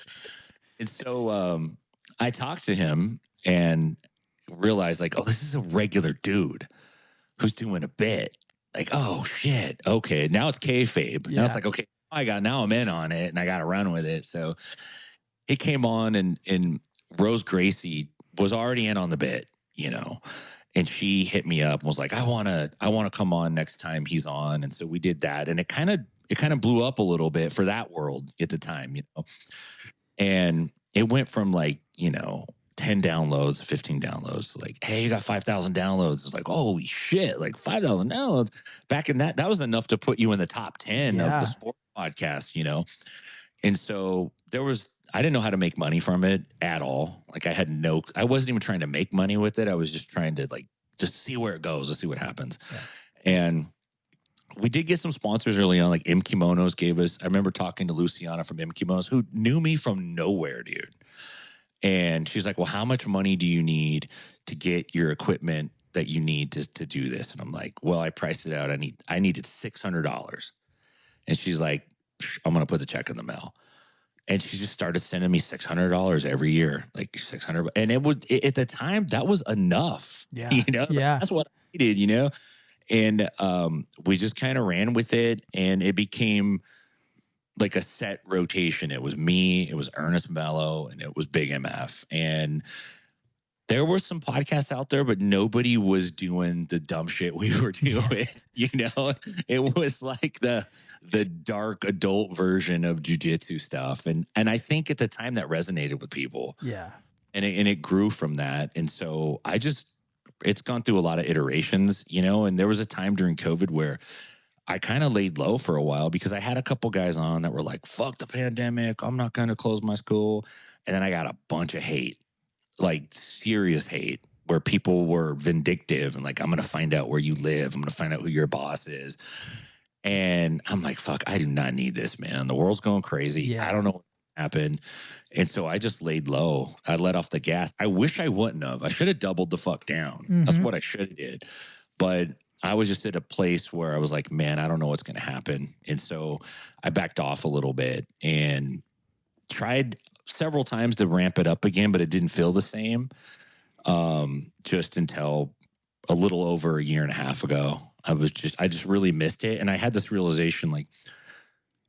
And so I talked to him and realized, like, oh, this is a regular dude who's doing a bit. Like, oh, shit. Okay, now it's kayfabe. Yeah. Now it's like, okay, now I'm in on it, and I got to run with it. So he came on, and Rose Gracie was already in on the bit, you know, and she hit me up and was like, I want to come on next time he's on. And so we did that. And it kind of blew up a little bit for that world at the time, you know, and it went from like, you know, 10 downloads, 15 downloads, like, hey, you got 5,000 downloads. It's like, holy shit, like 5,000 downloads. Back in that was enough to put you in the top 10 of the sport podcast, you know? And so I didn't know how to make money from it at all. Like I wasn't even trying to make money with it. I was just trying to like, just see where it goes. Let's see what happens. Yeah. And we did get some sponsors early on, like M Kimonos gave us, I remember talking to Luciana from M Kimonos who knew me from nowhere, dude. And she's like, well, how much money do you need to get your equipment that you need to do this? And I'm like, well, I priced it out. I needed $600. And she's like, I'm going to put the check in the mail. And she just started sending me $600 every year, like 600. And at the time, that was enough. Yeah. You know, yeah. That's what I needed, you know? And we just kind of ran with it, and it became like a set rotation. It was me, it was Ernest Mello, and it was Big MF. And there were some podcasts out there, but nobody was doing the dumb shit we were doing. You know, it was like the dark adult version of jiu-jitsu stuff. And I think at the time that resonated with people. Yeah. And it grew from that. And so it's gone through a lot of iterations, you know, and there was a time during COVID where I kind of laid low for a while because I had a couple guys on that were like, fuck the pandemic, I'm not going to close my school. And then I got a bunch of hate, like serious hate, where people were vindictive and like, I'm going to find out where you live. I'm going to find out who your boss is. And I'm like, fuck, I do not need this, man. The world's going crazy. Yeah. I don't know what happened. And so I just laid low. I let off the gas. I wish I wouldn't have. I should have doubled the fuck down. Mm-hmm. That's what I should have did. But I was just at a place where I was like, man, I don't know what's going to happen. And so I backed off a little bit and tried several times to ramp it up again, but it didn't feel the same. Just until a little over a year and a half ago, I just really missed it. And I had this realization, like,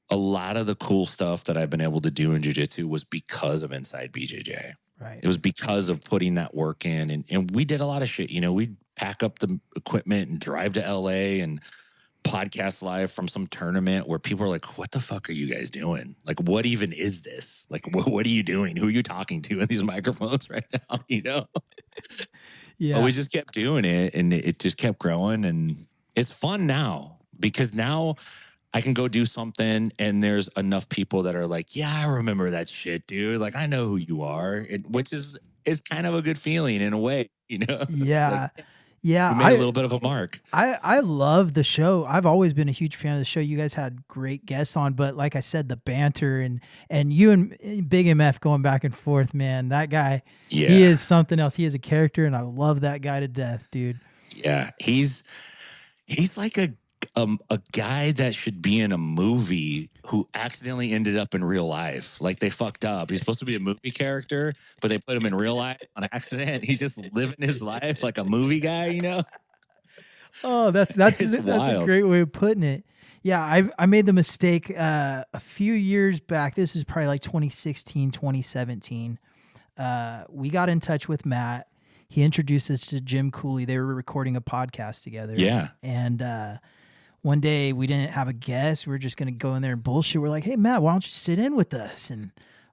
a lot of the cool stuff that I've been able to do in jiu-jitsu was because of Inside Bjj. Right. It was because of putting that work in. And we did a lot of shit. You know, we'd pack up the equipment and drive to LA and podcast live from some tournament where people are like, what the fuck are you guys doing? Like, what even is this? Like, what are you doing? Who are you talking to in these microphones right now? You know? Yeah. But we just kept doing it, and it just kept growing. And it's fun now because now I can go do something and there's enough people that are like, yeah, I remember that shit, dude. Like, I know who you are, which is kind of a good feeling in a way, you know? Yeah. Like, yeah. We made a little bit of a mark. I love the show. I've always been a huge fan of the show. You guys had great guests on, but like I said, the banter and you and Big MF going back and forth, man, that guy, he is something else. He is a character, and I love that guy to death, dude. Yeah. He's like a guy that should be in a movie who accidentally ended up in real life. Like, they fucked up. He's supposed to be a movie character, but they put him in real life on accident. He's just living his life like a movie guy, you know? Oh, that's a great way of putting it. Yeah, I made the mistake a few years back. This is probably like 2016, 2017. We got in touch with Matt. He introduced us to Jim Cooley. They were recording a podcast together. Yeah. And one day we didn't have a guest. We were just going to go in there and bullshit. We're like, hey, Matt, why don't you sit in with us? And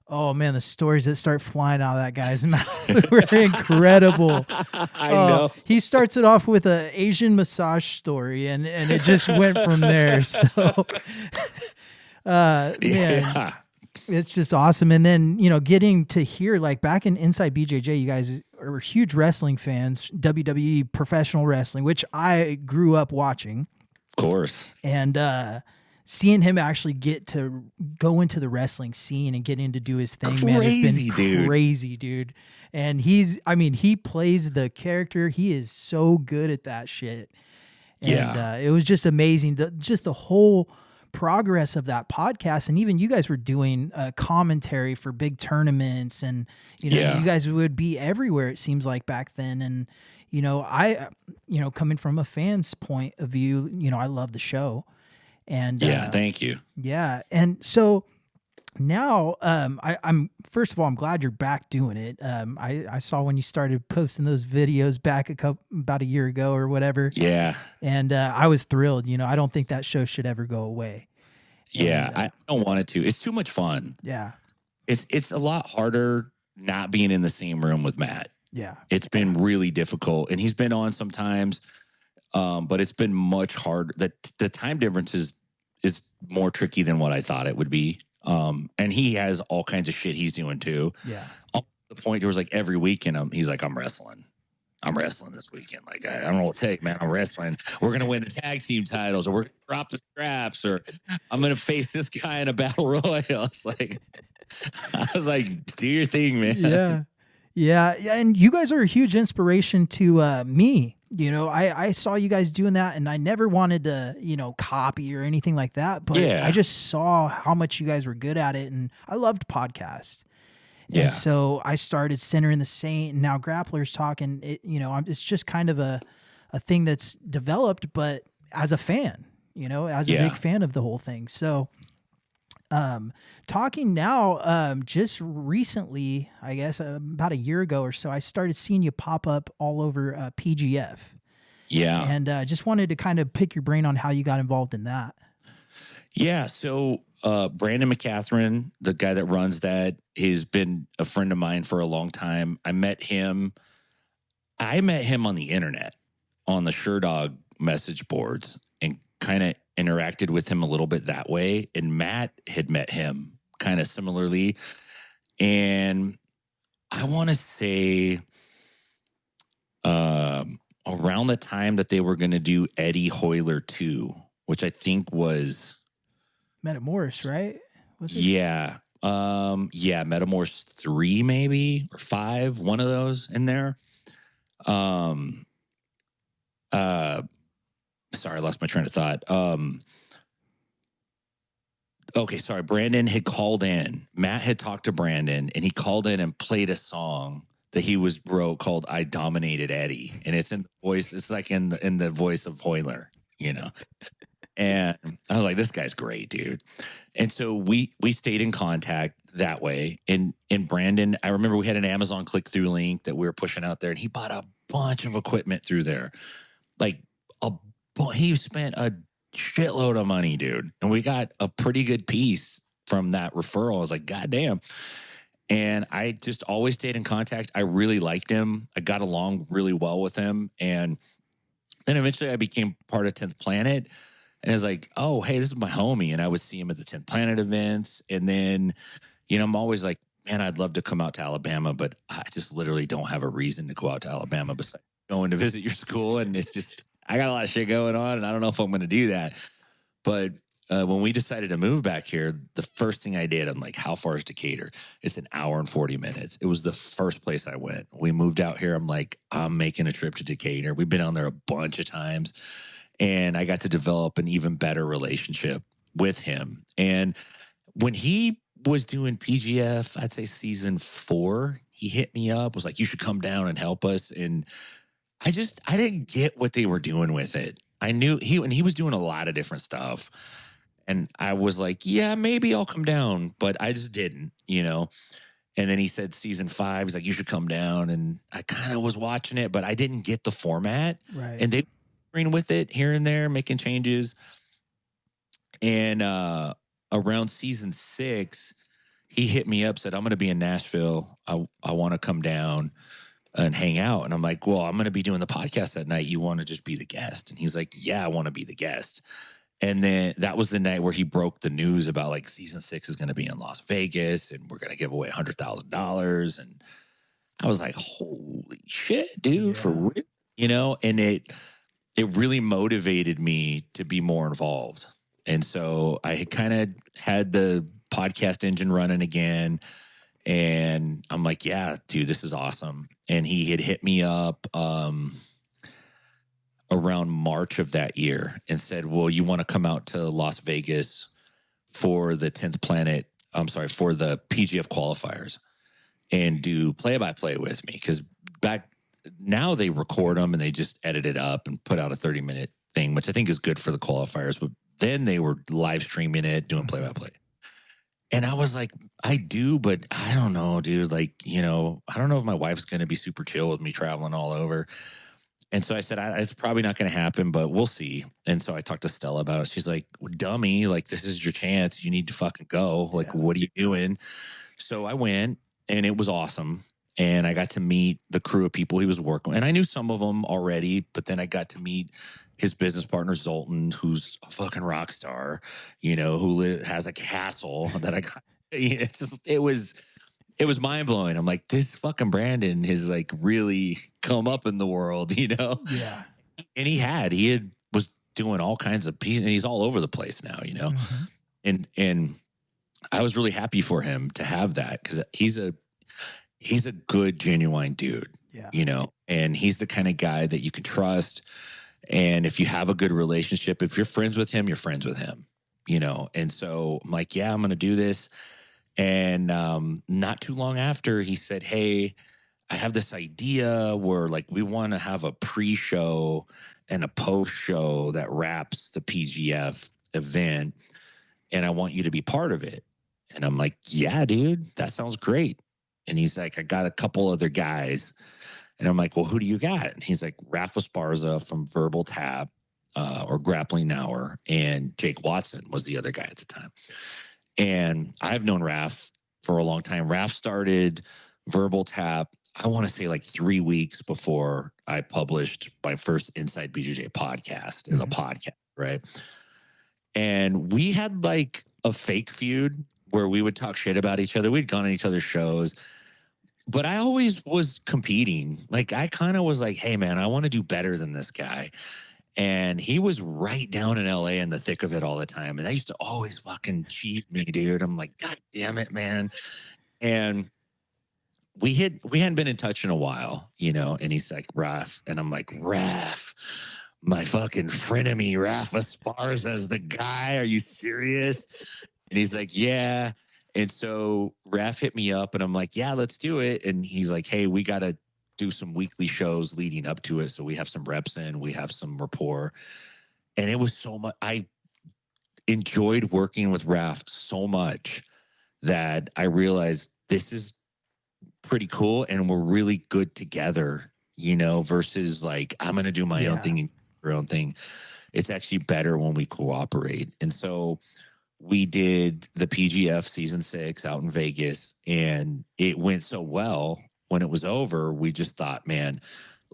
oh, man, the stories that start flying out of that guy's mouth were incredible. I know. He starts it off with an Asian massage story, and it just went from there. So, man, It's just awesome. And then, getting to hear, like, back in Inside BJJ, you guys are huge wrestling fans, WWE professional wrestling, which I grew up watching. Of course. And seeing him actually get to go into the wrestling scene and get in to do his thing, man, it's been crazy, dude. And he plays the character. He is so good at that shit. And it was just amazing. Just the whole progress of that podcast. And even you guys were doing commentary for big tournaments, and you guys would be everywhere, it seems like, back then. And I coming from a fan's point of view, I love the show. And thank you. Yeah. And so now I'm first of all, I'm glad you're back doing it. I saw when you started posting those videos back about a year ago or whatever. Yeah. And I was thrilled. I don't think that show should ever go away. Yeah, I don't want it to. It's too much fun. Yeah. It's a lot harder not being in the same room with Matt. Yeah. It's been really difficult, and he's been on sometimes, but it's been much harder. The time difference is more tricky than what I thought it would be. And he has all kinds of shit he's doing too. Yeah. Up to the point there was like every weekend, he's like, I'm wrestling this weekend. Like, I don't know what to take, man. I'm wrestling. We're going to win the tag team titles, or we're going to drop the straps, or I'm going to face this guy in a battle royal. I was like, do your thing, man. Yeah. Yeah. Yeah. And you guys are a huge inspiration to me. I saw you guys doing that, and I never wanted to, copy or anything like that. But I just saw how much you guys were good at it, and I loved podcasts. Yeah. And so I started Center in the Saint, and now Grapplers Talk, and it's just kind of a thing that's developed, but as a fan, as a big fan of the whole thing. So, talking now, just recently, I guess about a year ago or so, I started seeing you pop up all over PGF. Yeah. And just wanted to kind of pick your brain on how you got involved in that. Yeah. So Brandon McCatherine, the guy that runs that, has been a friend of mine for a long time. I met him on the internet, on the SureDog message boards, and kind of interacted with him a little bit that way. And Matt had met him kind of similarly. And I want to say around the time that they were going to do Eddie Hoyler 2, which I think was Metamorph, right? Was it? Yeah. Metamorph 3 maybe, or 5, one of those in there. Sorry, I lost my train of thought. Okay, sorry. Brandon had called in. Matt had talked to Brandon, and he called in and played a song that he wrote called "I Dominated Eddie," and it's in the voice. It's like in the voice of Hoyler, And I was like, "This guy's great, dude." And so we stayed in contact that way. And Brandon, I remember we had an Amazon click-through link that we were pushing out there, and he bought a bunch of equipment through there. He spent a shitload of money, dude. And we got a pretty good piece from that referral. I was like, God damn. And I just always stayed in contact. I really liked him. I got along really well with him. And then eventually I became part of 10th Planet. And I was like, oh, hey, this is my homie. And I would see him at the 10th Planet events. And then, I'm always like, man, I'd love to come out to Alabama, but I just literally don't have a reason to go out to Alabama besides going to visit your school. And it's just, I got a lot of shit going on, and I don't know if I'm going to do that. But when we decided to move back here, the first thing I did, I'm like, how far is Decatur? It's an hour and 40 minutes. It was the first place I went. We moved out here. I'm like, I'm making a trip to Decatur. We've been on there a bunch of times, and I got to develop an even better relationship with him. And when he was doing PGF, I'd say season 4, he hit me up, was like, you should come down and help us. And I didn't get what they were doing with it. I knew he was doing a lot of different stuff. And I was like, yeah, maybe I'll come down, but I just didn't, And then he said season 5, he's like, you should come down. And I kind of was watching it, but I didn't get the format. Right. And they were with it here and there, making changes. And around season 6, he hit me up, said, I'm going to be in Nashville. I want to come down and hang out. And I'm like, well, I'm going to be doing the podcast that night. You want to just be the guest? And he's like, yeah, I want to be the guest. And then that was the night where he broke the news about like season 6 is going to be in Las Vegas and we're going to give away $100,000. And I was like, holy shit, dude, for real, you know? And it really motivated me to be more involved. And so I kind of had the podcast engine running again. And I'm like, yeah, dude, this is awesome. And he had hit me up around March of that year and said, well, you want to come out to Las Vegas for the 10th Planet, for the PGF qualifiers and do play-by-play with me. Because back now they record them and they just edit it up and put out a 30-minute thing, which I think is good for the qualifiers. But then they were live streaming it, doing play-by-play. And I was like, I do, but I don't know, dude. Like, you know, I don't know if my wife's going to be super chill with me traveling all over. And so I said, it's probably not going to happen, but we'll see. And so I talked to Stella about it. She's like, dummy, like, this is your chance. You need to fucking go. Like, what are you doing? So I went, and it was awesome. And I got to meet the crew of people he was working with. And I knew some of them already, but then I got to meet his business partner, Zoltan, who's a fucking rock star, you know, who has a castle that I got. It was mind blowing. I'm like, this fucking Brandon has like really come up in the world, you know? Yeah. And he was doing all kinds of pieces, and he's all over the place now, you know? Mm-hmm. And I was really happy for him to have that, because he's a good, genuine dude, you know? And he's the kind of guy that you can trust. And if you have a good relationship, if you're friends with him, you're friends with him, you know? And so I'm like, yeah, I'm going to do this. And not too long after, he said, hey, I have this idea where like we want to have a pre-show and a post-show that wraps the PGF event, and I want you to be part of it. And I'm like, yeah, dude, that sounds great. And he's like, I got a couple other guys. And I'm like, well, who do you got? And he's like, Rafa Sparza from Verbal Tap or Grappling Hour, and Jake Watson was the other guy at the time. And I've known Raf for a long time. Raf started Verbal Tap, I want to say like 3 weeks before I published my first Inside Bjj podcast as a podcast, right? And we had like a fake feud where we would talk shit about each other. We'd gone on each other's shows, but I always was competing. Like I kind of was like, hey man, I want to do better than this guy. And he was right down in LA in the thick of it all the time. And I used to always fucking cheat me, dude. I'm like, God damn it, man. And we hadn't been in touch in a while, you know, and he's like, Raf. And I'm like, Raf, my fucking frenemy, Rafa Sparza's the guy. Are you serious? And he's like, yeah. And so Raf hit me up and I'm like, yeah, let's do it. And he's like, hey, we got to do some weekly shows leading up to it. So we have some reps in, we have some rapport. And it was so much. I enjoyed working with Raf so much that I realized this is pretty cool and we're really good together, you know, versus like, I'm going to do my own thing and your own thing. It's actually better when we cooperate. And so we did the PGF season 6 out in Vegas, and it went so well. When it was over, we just thought, man,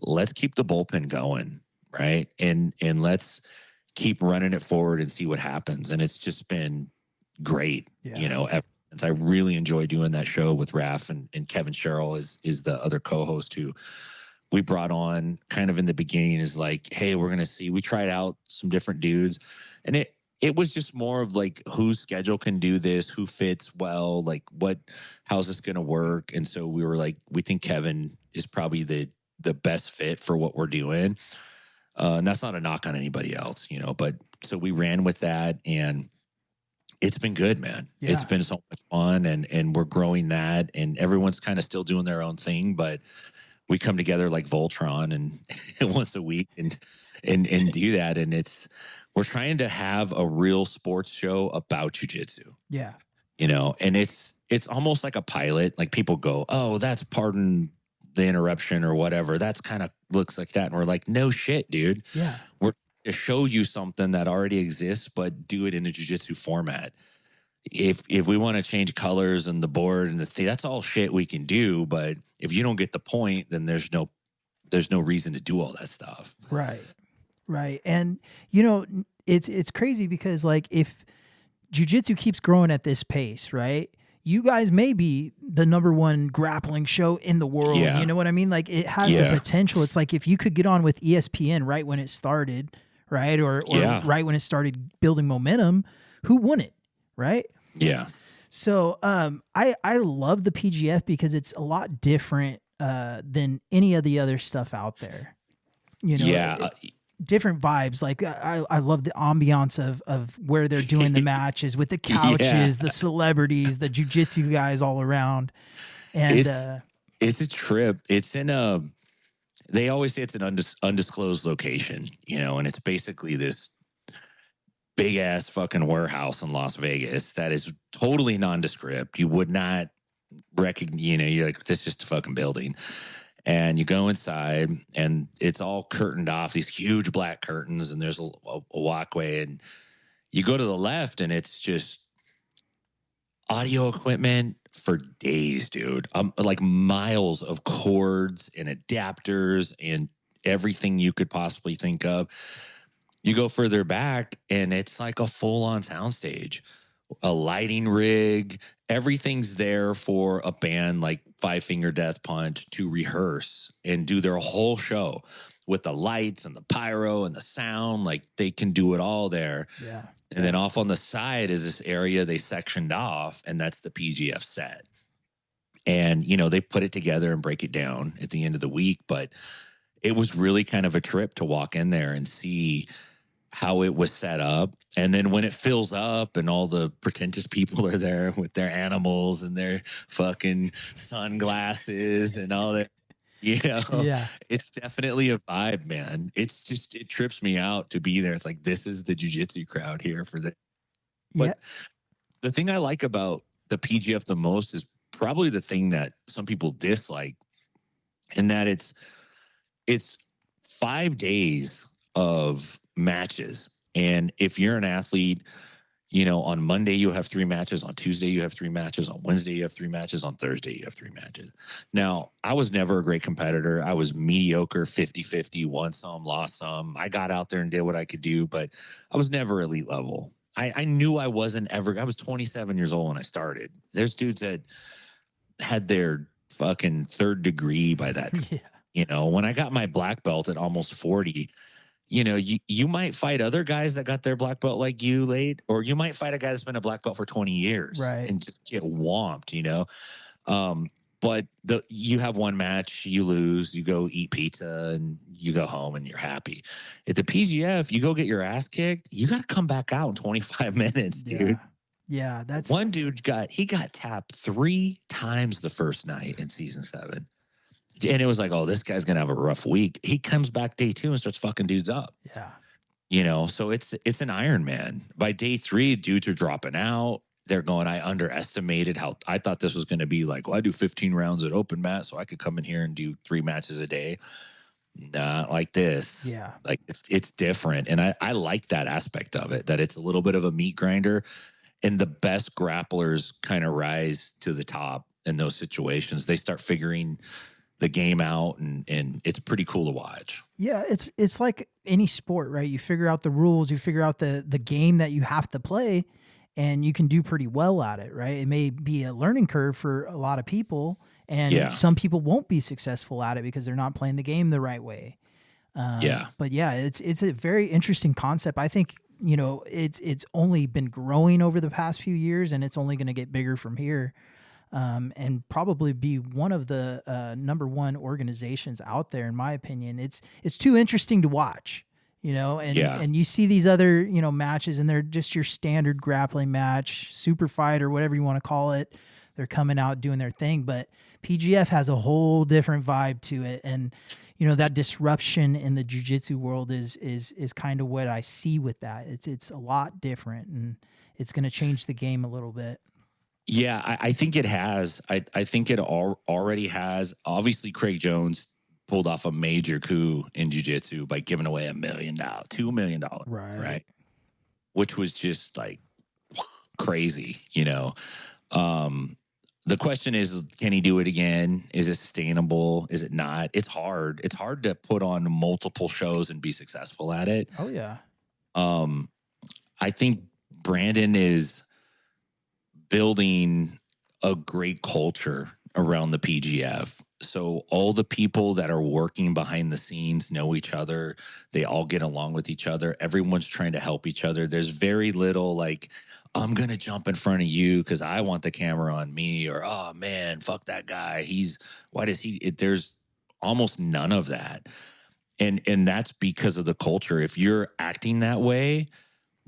let's keep the bullpen going, right? And let's keep running it forward and see what happens. And it's just been great, you know, ever since. I really enjoy doing that show with Raf, and Kevin Sherrill is the other co-host who we brought on kind of in the beginning is like, hey, we're going to see. We tried out some different dudes, and it was just more of like whose schedule can do this, who fits well, like how's this going to work? And so we were like, we think Kevin is probably the best fit for what we're doing. And that's not a knock on anybody else, you know, but so we ran with that, and it's been good, man. Yeah. It's been so much fun, and we're growing that, and everyone's kind of still doing their own thing, but we come together like Voltron and once a week and do that. And we're trying to have a real sports show about jiu-jitsu. Yeah. You know, and it's almost like a pilot. Like people go, oh, that's pardon the interruption or whatever. That's kind of looks like that. And we're like, no shit, dude. Yeah. We're to show you something that already exists, but do it in a jiu-jitsu format. If we want to change colors and the board and that's all shit we can do. But if you don't get the point, then there's no reason to do all that stuff. Right. Right. And, it's crazy because, like, if jiu-jitsu keeps growing at this pace, right, you guys may be the number one grappling show in the world. Yeah. You know what I mean? Like, it has the potential. It's like if you could get on with ESPN right when it started, right, or right when it started building momentum, who wouldn't, right? Yeah. So I love the PGF because it's a lot different than any of the other stuff out there. Different vibes. Like I love the ambiance of where they're doing the matches with the couches, the celebrities, the jiu-jitsu guys all around. And it's a trip. It's in they always say it's an undisclosed location, and it's basically this big ass fucking warehouse in Las Vegas that is totally nondescript. You would not recognize, you're like, this is just a fucking building. And you go inside and it's all curtained off, these huge black curtains, and there's a walkway, and you go to the left and it's just audio equipment for days, dude. Like miles of cords and adapters and everything you could possibly think of. You go further back and it's like a full-on soundstage, a lighting rig. Everything's there for a band like Five Finger Death Punch to rehearse and do their whole show with the lights and the pyro and the sound. Like, they can do it all there. Yeah. And then off on the side is this area they sectioned off, and that's the PGF set. And, they put it together and break it down at the end of the week. But it was really kind of a trip to walk in there and see how it was set up. And then when it fills up and all the pretentious people are there with their animals and their fucking sunglasses and all that, it's definitely a vibe, man. It's just, it trips me out to be there. It's like, this is the jiu-jitsu crowd here for the, but the thing I like about the PGF the most is probably the thing that some people dislike, and that it's 5 days of matches. And if you're an athlete, on Monday you have 3 matches, on Tuesday you have 3 matches, on Wednesday you have 3 matches, on Thursday you have 3 matches. Now, I was never a great competitor. I was mediocre, 50-50, won some, lost some. I got out there and did what I could do, but I was never elite level. I knew I wasn't ever. I was 27 years old when I started. There's dudes that had their fucking 3rd degree by that time. When I got my black belt at almost 40, you might fight other guys that got their black belt like you late, or you might fight a guy that's been a black belt for 20 years and just get whomped, but you have one match, you lose, you go eat pizza and you go home and you're happy. At the PGF, you go get your ass kicked, you got to come back out in 25 minutes, dude. Yeah, that's one dude got tapped 3 times the first night in season 7. And it was like, oh, this guy's going to have a rough week. He comes back day 2 and starts fucking dudes up. Yeah. So it's an Iron Man. By day 3, dudes are dropping out. They're going, I underestimated how I thought this was going to be like, well, I do 15 rounds at open mat, so I could come in here and do 3 matches a day. Not like this. Yeah. Like it's different. And I like that aspect of it, that it's a little bit of a meat grinder, and the best grapplers kind of rise to the top in those situations. They start figuring the game out, and it's pretty cool to watch. Yeah, it's like any sport, right? You figure out the rules, you figure out the game that you have to play, and you can do pretty well at it, right? It may be a learning curve for a lot of people, and some people won't be successful at it because they're not playing the game the right way. But yeah, it's a very interesting concept. I think, it's only been growing over the past few years, and it's only going to get bigger from here. And probably be one of the number one organizations out there, in my opinion. It's too interesting to watch, and you see these other, matches, and they're just your standard grappling match, super fight, or whatever you want to call it. They're coming out doing their thing, but PGF has a whole different vibe to it. And, that disruption in the jiu-jitsu world is kind of what I see with that. It's a lot different, and it's going to change the game a little bit. Yeah, I think it has. I think it already has. Obviously, Craig Jones pulled off a major coup in jiu-jitsu by giving away $1 million, $2 million, right? Which was just like crazy, the question is, can he do it again? Is it sustainable? Is it not? It's hard. It's hard to put on multiple shows and be successful at it. Oh yeah. I think Brandon is building a great culture around the PGF. So all the people that are working behind the scenes know each other. They all get along with each other. Everyone's trying to help each other. There's very little like, I'm going to jump in front of you because I want the camera on me, or, oh man, fuck that guy. There's almost none of that. And that's because of the culture. If you're acting that way,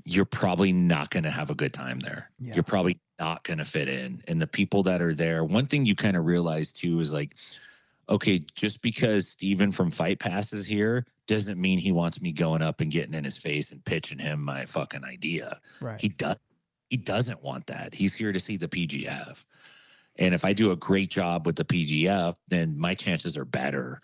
you're probably not going to have a good time there. Yeah. You're probably not going to fit in. And the people that are there, one thing you kind of realize too is like, okay, just because Steven from Fight Pass is here doesn't mean he wants me going up and getting in his face and pitching him my fucking idea. Right. He doesn't want that. He's here to see the PGF. And if I do a great job with the PGF, then my chances are better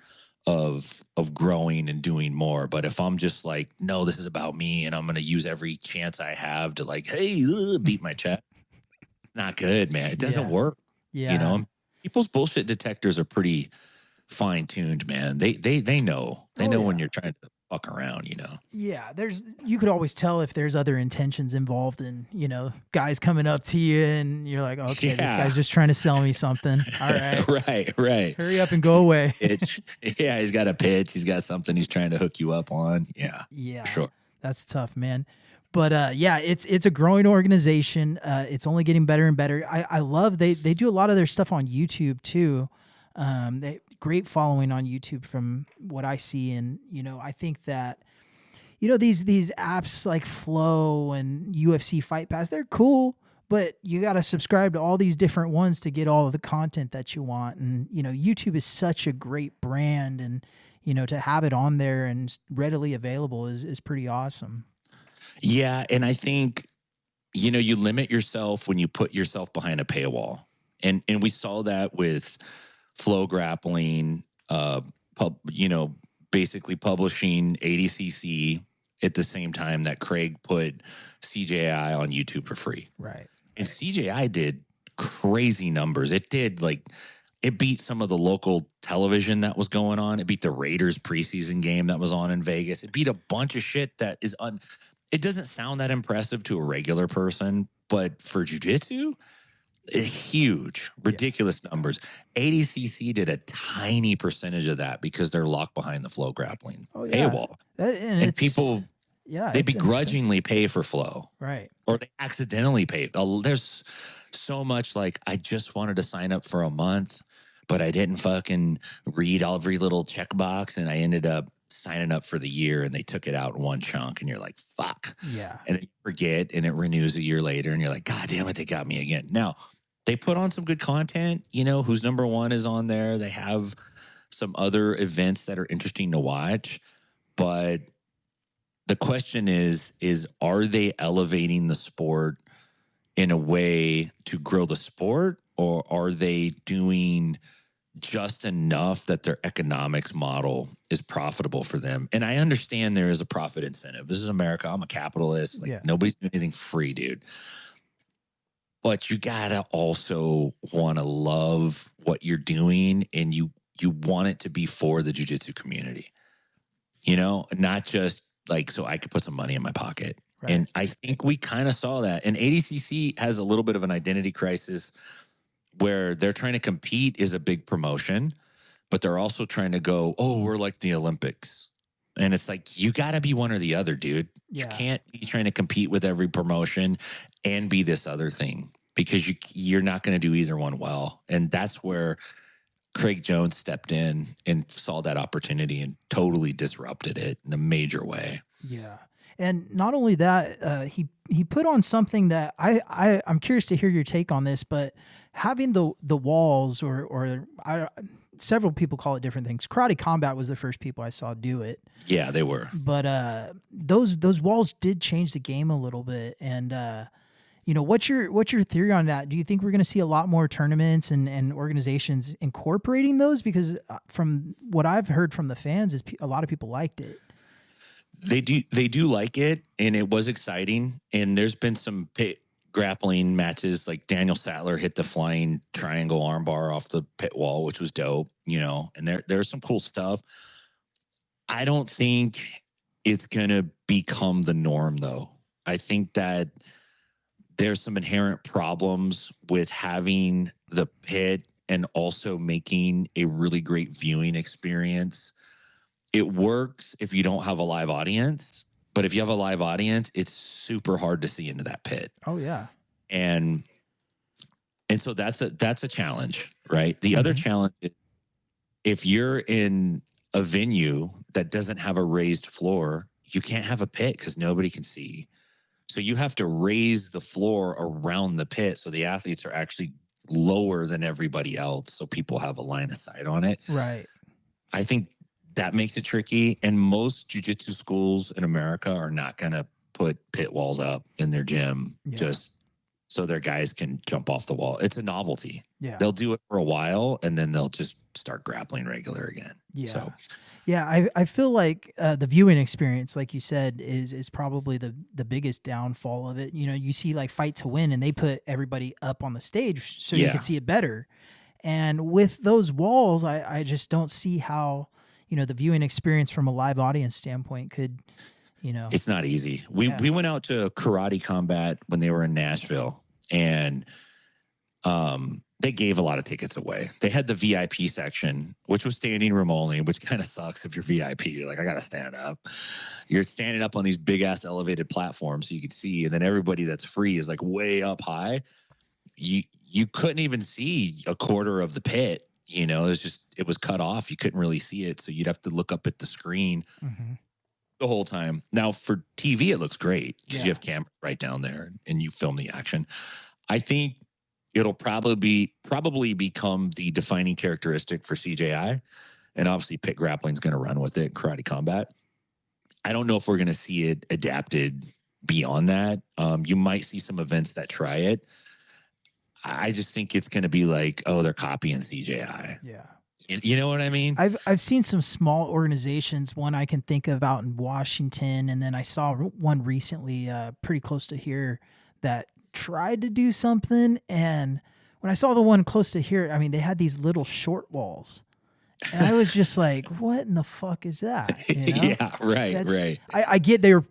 of growing and doing more. But if I'm just like, no, this is about me and I'm going to use every chance I have to like, hey, beat my chest. Not good, man. It doesn't work. Yeah. You know, people's bullshit detectors are pretty fine-tuned, man. They know. They know when you're trying to fuck around, you know? Yeah. You could always tell if there's other intentions involved in, you know, guys coming up to you and you're like, okay, this guy's just trying to sell me something. All right. Right. Hurry up and go away. He's got a pitch. He's got something he's trying to hook you up on. Yeah. For sure. That's tough, man. But it's a growing organization. It's only getting better and better. I love they do a lot of their stuff on YouTube too. Great following on YouTube from what I see, and you know, I think that these apps like Flow and UFC Fight Pass, they're cool, but you got to subscribe to all these different ones to get all of the content that you want. And you know, YouTube is such a great brand, and you know, to have it on there and readily available is pretty awesome. Yeah, and I think, you know, you limit yourself when you put yourself behind a paywall. And we saw that with Flow Grappling, basically publishing ADCC at the same time that Craig put CJI on YouTube for free. Right. And CJI did crazy numbers. It beat some of the local television that was going on. It beat the Raiders preseason game that was on in Vegas. It beat a bunch of shit that is it doesn't sound that impressive to a regular person, but for jiu-jitsu, huge, ridiculous numbers. ADCC did a tiny percentage of that because they're locked behind the Flow Grappling paywall. And people, they begrudgingly pay for Flow. Right. Or they accidentally pay. There's so much like, I just wanted to sign up for a month, but I didn't fucking read every little checkbox, and I ended up signing up for the year, and they took it out in one chunk, and you're like, fuck. Yeah. And then you forget, and it renews a year later, and you're like, God damn it, they got me again. Now, they put on some good content, you know, Who's Number One is on there. They have some other events that are interesting to watch, but the question is are they elevating the sport in a way to grow the sport, or are they doing just enough that their economics model is profitable for them? And I understand there is a profit incentive. This is America. I'm a capitalist. Nobody's doing anything free, dude. But you gotta also want to love what you're doing, and you want it to be for the jiu-jitsu community. You know, not just like so I could put some money in my pocket. Right. And I think we kind of saw that. And ADCC has a little bit of an identity crisis where they're trying to compete is a big promotion, but they're also trying to go, oh, we're like the Olympics. And it's like, you got to be one or the other, dude. Yeah. You can't be trying to compete with every promotion and be this other thing, because you're not going to do either one well. And that's where Craig Jones stepped in and saw that opportunity and totally disrupted it in a major way. Yeah. And not only that, he put on something that I'm curious to hear your take on this, but having the walls or several people call it different things. Karate Combat was the first people I saw do it. Yeah, they were. But those walls did change the game a little bit. And you know, what's your theory on that? Do you think we're going to see a lot more tournaments and organizations incorporating those? Because from what I've heard from the fans is a lot of people liked it. They do like it, and it was exciting. And there's been some grappling matches. Like Daniel Sattler hit the flying triangle armbar off the pit wall, which was dope, and there's some cool stuff. I don't think it's going to become the norm, though. I think that there's some inherent problems with having the pit and also making a really great viewing experience. It works if you don't have a live audience, but if you have a live audience, it's super hard to see into that pit. Oh yeah. And so that's a challenge, right? The other challenge is if you're in a venue that doesn't have a raised floor, you can't have a pit because nobody can see. So you have to raise the floor around the pit so the athletes are actually lower than everybody else so people have a line of sight on it. Right. I think that makes it tricky. And most jiu-jitsu schools in America are not going to put pit walls up in their gym just so their guys can jump off the wall. It's a novelty. Yeah. They'll do it for a while and then they'll just start grappling regular again. Yeah. So, yeah, I feel like the viewing experience, like you said, is probably the biggest downfall of it. You see like Fight to Win and they put everybody up on the stage so you can see it better. And with those walls, I just don't see how, the viewing experience from a live audience standpoint could, It's not easy. We went out to karate combat when they were in Nashville and they gave a lot of tickets away. They had the VIP section, which was standing room only, which kind of sucks if you're VIP. You're like, I got to stand up. You're standing up on these big ass elevated platforms so you can see. And then everybody that's free is like way up high. You couldn't even see a quarter of the pit. It was cut off. You couldn't really see it. So you'd have to look up at the screen the whole time. Now for TV, it looks great because you have camera right down there and you film the action. I think it'll probably become the defining characteristic for CJI. And obviously pit grappling is going to run with it, karate combat. I don't know if we're going to see it adapted beyond that. You might see some events that try it. I just think it's going to be like, oh, they're copying CJI. Yeah. You know what I mean? I've seen some small organizations, one I can think of out in Washington, and then I saw one recently pretty close to here that tried to do something. And when I saw the one close to here, I mean, they had these little short walls. And I was just like, what in the fuck is that? Yeah, right. I get the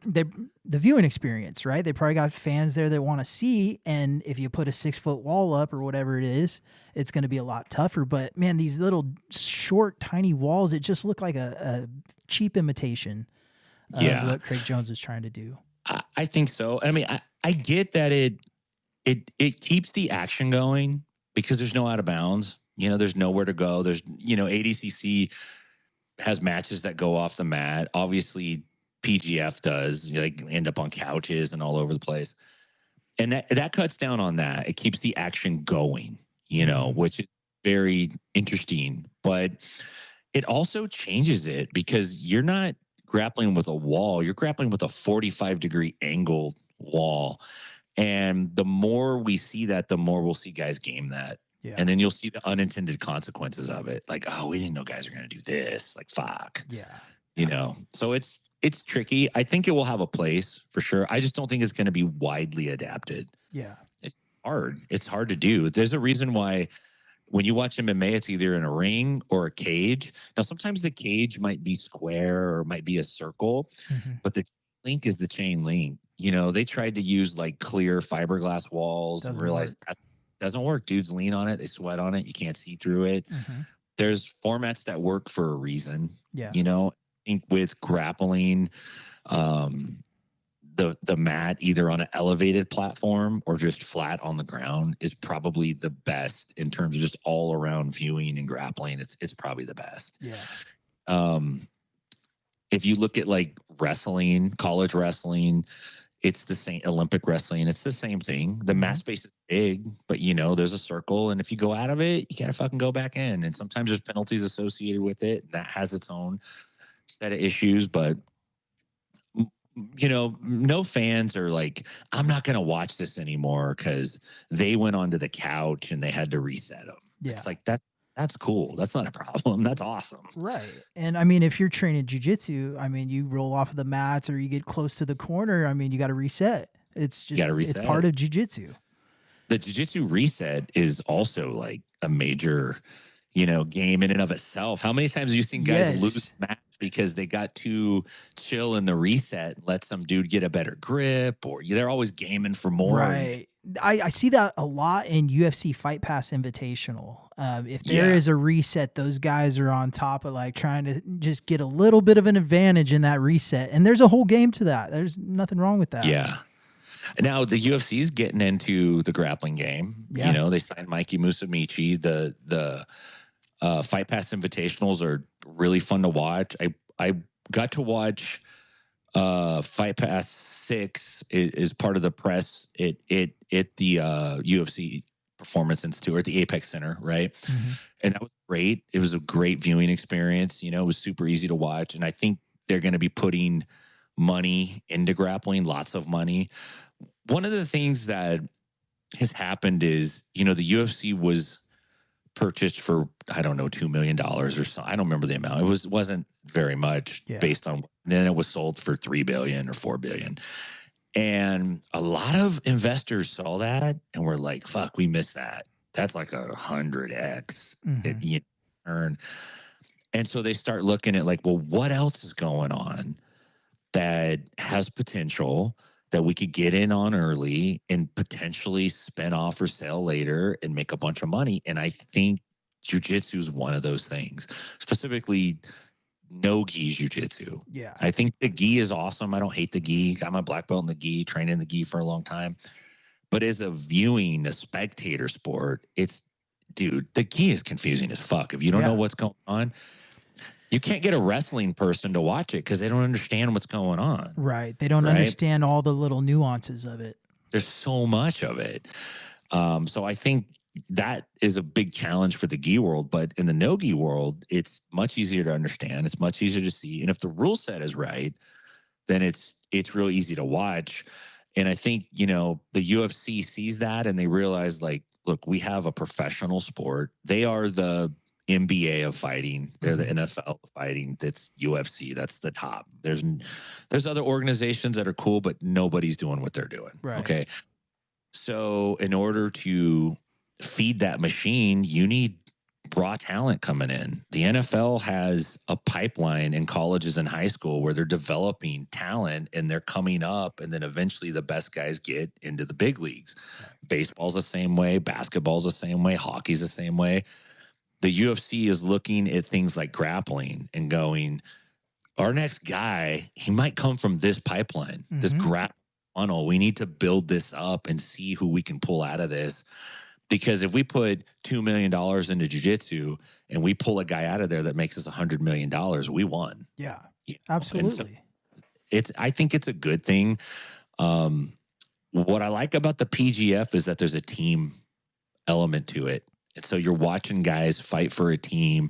viewing experience, right? They probably got fans there that want to see. And if you put a 6-foot wall up or whatever it is, it's going to be a lot tougher. But man, these little short, tiny walls, it just looked like a cheap imitation of what Craig Jones is trying to do. I think so. I mean, I get that it keeps the action going because there's no out of bounds. There's nowhere to go. There's, ADCC has matches that go off the mat. Obviously, PGF does. End up on couches and all over the place. And that cuts down on that. It keeps the action going, which is very interesting. But it also changes it because you're not grappling with a wall. You're grappling with a 45-degree angled wall. And the more we see that, the more we'll see guys game that. Yeah. And then you'll see the unintended consequences of it. Like, oh, we didn't know guys were going to do this. Like, fuck. Yeah. So it's tricky. I think it will have a place for sure. I just don't think it's going to be widely adapted. Yeah. It's hard. It's hard to do. There's a reason why when you watch MMA, it's either in a ring or a cage. Now, sometimes the cage might be square or might be a circle, but the link is the chain link. They tried to use like clear fiberglass walls and realized that doesn't work. Dudes lean on it. They sweat on it. You can't see through it. There's formats that work for a reason. Yeah. I think with grappling, the mat either on an elevated platform or just flat on the ground is probably the best in terms of just all around viewing and grappling. It's probably the best. Yeah. If you look at like wrestling, college wrestling, it's the same. Olympic wrestling, it's the same thing. The mat space is big, but there's a circle, and if you go out of it, you gotta fucking go back in. And sometimes there's penalties associated with it. That has its own set of issues, but no fans are like, I'm not gonna watch this anymore because they went onto the couch and they had to reset them. Yeah. It's like that's cool. That's not a problem. That's awesome. Right. And I mean, if you're training jiu-jitsu, I mean, you roll off of the mats or you get close to the corner, I mean, you got to reset. It's You just, got to it's reset. part of jiu-jitsu. The jiu-jitsu reset is also like a major, game in and of itself. How many times have you seen guys lose the match because they got too chill in the reset and let some dude get a better grip, or they're always gaming for more? Right. I see that a lot in UFC Fight Pass Invitational. If there is a reset, those guys are on top of like trying to just get a little bit of an advantage in that reset. And there's a whole game to that. There's nothing wrong with that. Yeah. Now the UFC is getting into the grappling game. Yeah. They signed Mikey Musumeci. The Fight Pass Invitationals are really fun to watch. I got to watch Fight Pass 6 is part of the press at the UFC Performance Institute or at the Apex Center, right? Mm-hmm. And that was great. It was a great viewing experience. It was super easy to watch. And I think they're going to be putting money into grappling, lots of money. One of the things that has happened is, the UFC was purchased for, I don't know, $2 million or so. I don't remember the amount. It wasn't very much based on, then it was sold for $3 billion or $4 billion. And a lot of investors saw that and were like, fuck, we missed that. That's like 100x earn. And so they start looking at like, well, what else is going on that has potential that we could get in on early and potentially spin off or sell later and make a bunch of money. And I think jiu-jitsu is one of those things, specifically no-gi jiu-jitsu. Yeah. I think the gi is awesome. I don't hate the gi. Got my black belt in the gi, trained in the gi for a long time. But as a spectator sport, dude, the gi is confusing as fuck. If you don't know what's going on, you can't get a wrestling person to watch it because they don't understand what's going on. Right. They don't understand all the little nuances of it. There's so much of it. So I think that is a big challenge for the gi world. But in the no-gi world, it's much easier to understand. It's much easier to see. And if the rule set is right, then it's real easy to watch. And I think, the UFC sees that and they realize, like, look, we have a professional sport. They are the NBA of fighting. They're the NFL of fighting. That's UFC. That's the top. There's other organizations that are cool, but nobody's doing what they're doing. Right. Okay. So in order to feed that machine, you need raw talent coming in. The NFL has a pipeline in colleges and high school where they're developing talent and they're coming up, and then eventually the best guys get into the big leagues. Baseball's the same way. Basketball's the same way. Hockey's the same way. The UFC is looking at things like grappling and going, our next guy, he might come from this pipeline, this grapple funnel. We need to build this up and see who we can pull out of this. Because if we put $2 million into jiu-jitsu and we pull a guy out of there that makes us $100 million, we won. Yeah, absolutely. So I think it's a good thing. What I like about the PGF is that there's a team element to it. And so you're watching guys fight for a team,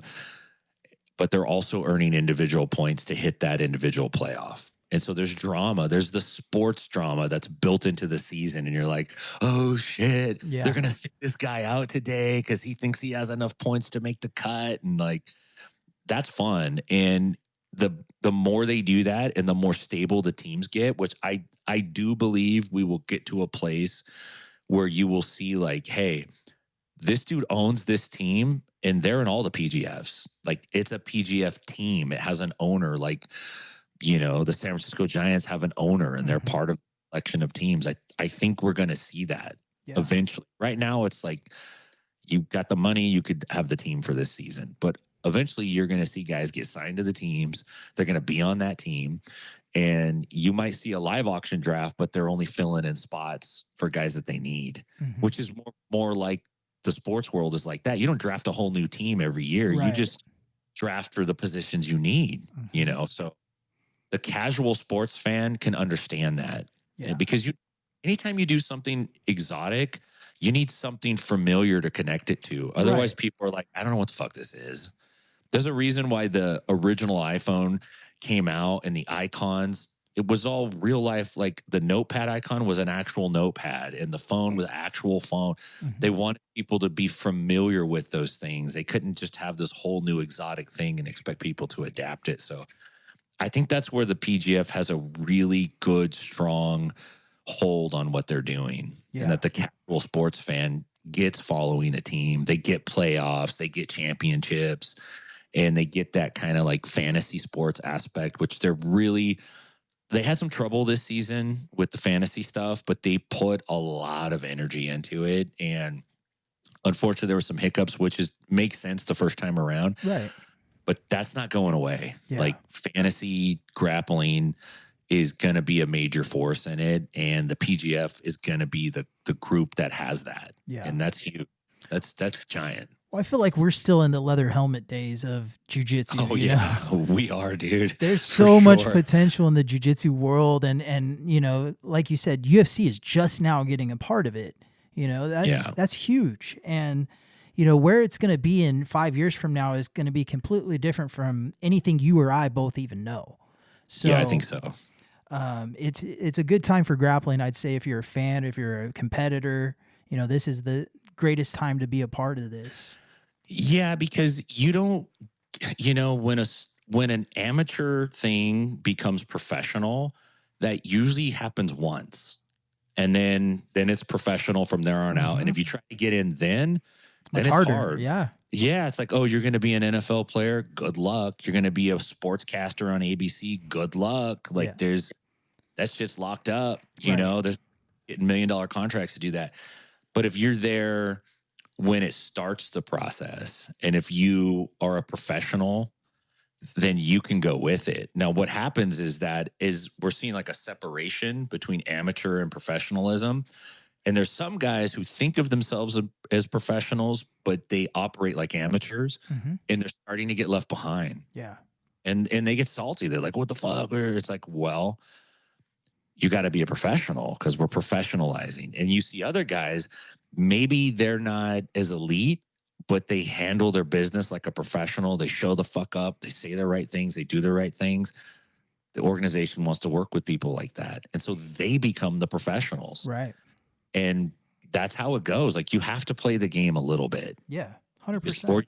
but they're also earning individual points to hit that individual playoff. And so there's drama. There's the sports drama that's built into the season. And you're like, oh, shit, they're going to sit this guy out today because he thinks he has enough points to make the cut. And like, that's fun. And the more they do that and the more stable the teams get, which I do believe we will get to a place where you will see like, hey, this dude owns this team and they're in all the PGFs. Like, it's a PGF team. It has an owner. Like, the San Francisco Giants have an owner and they're part of a collection of teams. I think we're going to see that eventually. Right now, it's like you got the money, you could have the team for this season. But eventually, you're going to see guys get signed to the teams. They're going to be on that team. And you might see a live auction draft, but they're only filling in spots for guys that they need, which is more like the sports world is like that. You don't draft a whole new team every year. Right. You just draft for the positions you need, So the casual sports fan can understand that because anytime you do something exotic, you need something familiar to connect it to. Otherwise, people are like, I don't know what the fuck this is. There's a reason why the original iPhone came out and the icons, it was all real life. Like the notepad icon was an actual notepad and the phone was an actual phone. They wanted people to be familiar with those things. They couldn't just have this whole new exotic thing and expect people to adapt it. So I think that's where the PGF has a really good, strong hold on what they're doing, and that the casual sports fan gets following a team. They get playoffs, they get championships, and they get that kind of like fantasy sports aspect, which they had some trouble this season with the fantasy stuff, but they put a lot of energy into it. And unfortunately, there were some hiccups, which makes sense the first time around. Right. But that's not going away. Yeah. Like fantasy grappling is going to be a major force in it. And the PGF is going to be the group that has that. Yeah. And that's huge. That's giant. Well, I feel like we're still in the leather helmet days of jiu-jitsu. Oh, yeah. We are, dude. There's so much potential in the jiu-jitsu world. And, you know, like you said, UFC is just now getting a part of it. You know, that's huge. And, you know, where it's going to be in 5 years from now is going to be completely different from anything you or I both even know. So, yeah, I think so. It's a good time for grappling. I'd say if you're a fan, if you're a competitor, you know, this is the greatest time to be a part of this. Yeah, because you don't, you know, when an amateur thing becomes professional, that usually happens once. And then it's professional from there on out. And if you try to get in then it's harder. hard. Yeah. Yeah. It's like, oh, you're going to be an NFL player. Good luck. You're going to be a sportscaster on ABC. Good luck. Like that shit's locked up. You know, there's getting $1 million contracts to do that. But if you're there when it starts the process, and if you are a professional, then you can go with it. Now, what happens is we're seeing like a separation between amateur and professionalism. And there's some guys who think of themselves as professionals, but they operate like amateurs, and they're starting to get left behind. Yeah. And they get salty. They're like, what the fuck? Or it's like, well, you got to be a professional because we're professionalizing. And you see other guys, maybe they're not as elite, but they handle their business like a professional. They show the fuck up. They say the right things. They do the right things. The organization wants to work with people like that. And so they become the professionals. Right. And that's how it goes. Like, you have to play the game a little bit. Yeah, 100%.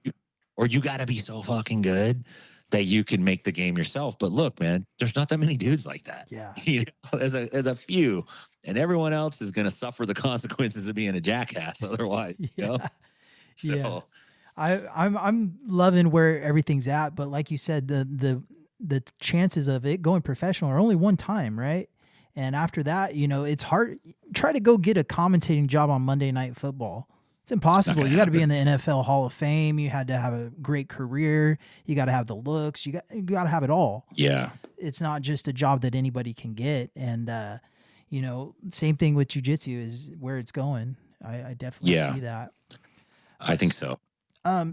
Or you got to be so fucking good that you can make the game yourself. But look, man, there's not that many dudes like that. Yeah. You know, there's a few. And everyone else is going to suffer the consequences of being a jackass otherwise. You know? So I'm loving where everything's at. But like you said, the chances of it going professional are only one time, right? And after that, you know, it's hard. Try to go get a commentating job on Monday Night Football. It's impossible. You got to be in the NFL Hall of Fame. You had to have a great career. You got to have the looks. You got to have it all. Yeah. It's not just a job that anybody can get. And, you know, same thing with jiu-jitsu is where it's going. I definitely see that. I think so.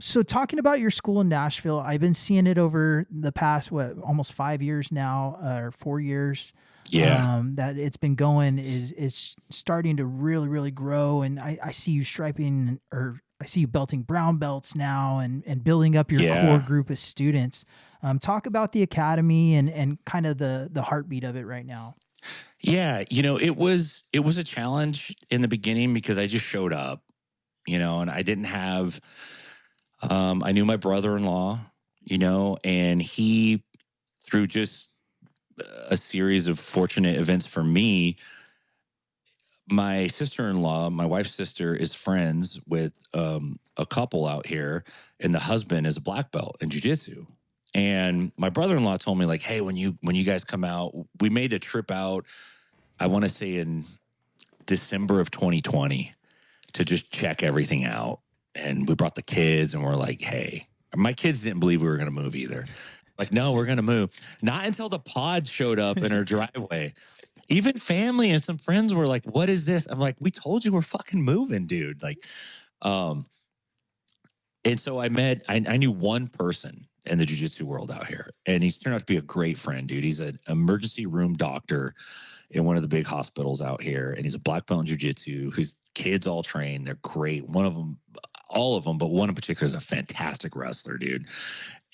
So talking about your school in Nashville, I've been seeing it over the past, almost 5 years now, or 4 years. Yeah. That it's been going is starting to really, really grow. And I see you striping, or I see you belting brown belts now and building up your core group of students. Talk about the academy and kind of the heartbeat of it right now. Yeah. You know, it was a challenge in the beginning because I just showed up, you know, and I didn't have, I knew my brother-in-law, you know, and he, through just a series of fortunate events for me, my sister-in-law, my wife's sister, is friends with a couple out here, and the husband is a black belt in jiu-jitsu. And my brother-in-law told me, like, hey, when you guys come out, we made a trip out, I want to say in December of 2020, to just check everything out. And we brought the kids, and we're like, hey, my kids didn't believe we were going to move either. Like, no, we're going to move. Not until the pod showed up in our driveway. Even family and some friends were like, what is this? I'm like, we told you we're fucking moving, dude. Like, and so I knew one person in the jiu-jitsu world out here, and he's turned out to be a great friend, dude. He's an emergency room doctor in one of the big hospitals out here, and he's a black belt in jiu-jitsu. His kids all train. They're great. One of them, all of them, but one in particular is a fantastic wrestler, dude.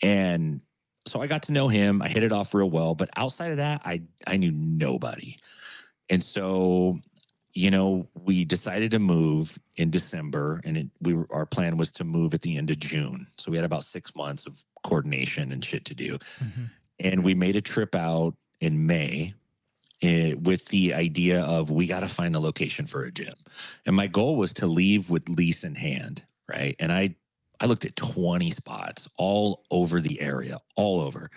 And so I got to know him. I hit it off real well. But outside of that, I knew nobody. And so, you know, we decided to move in December, and our plan was to move at the end of June. So we had about 6 months of coordination and shit to do. Mm-hmm. And we made a trip out in May. with the idea of we got to find a location for a gym. And my goal was to leave with lease in hand, right? And I looked at 20 spots all over the area, all over.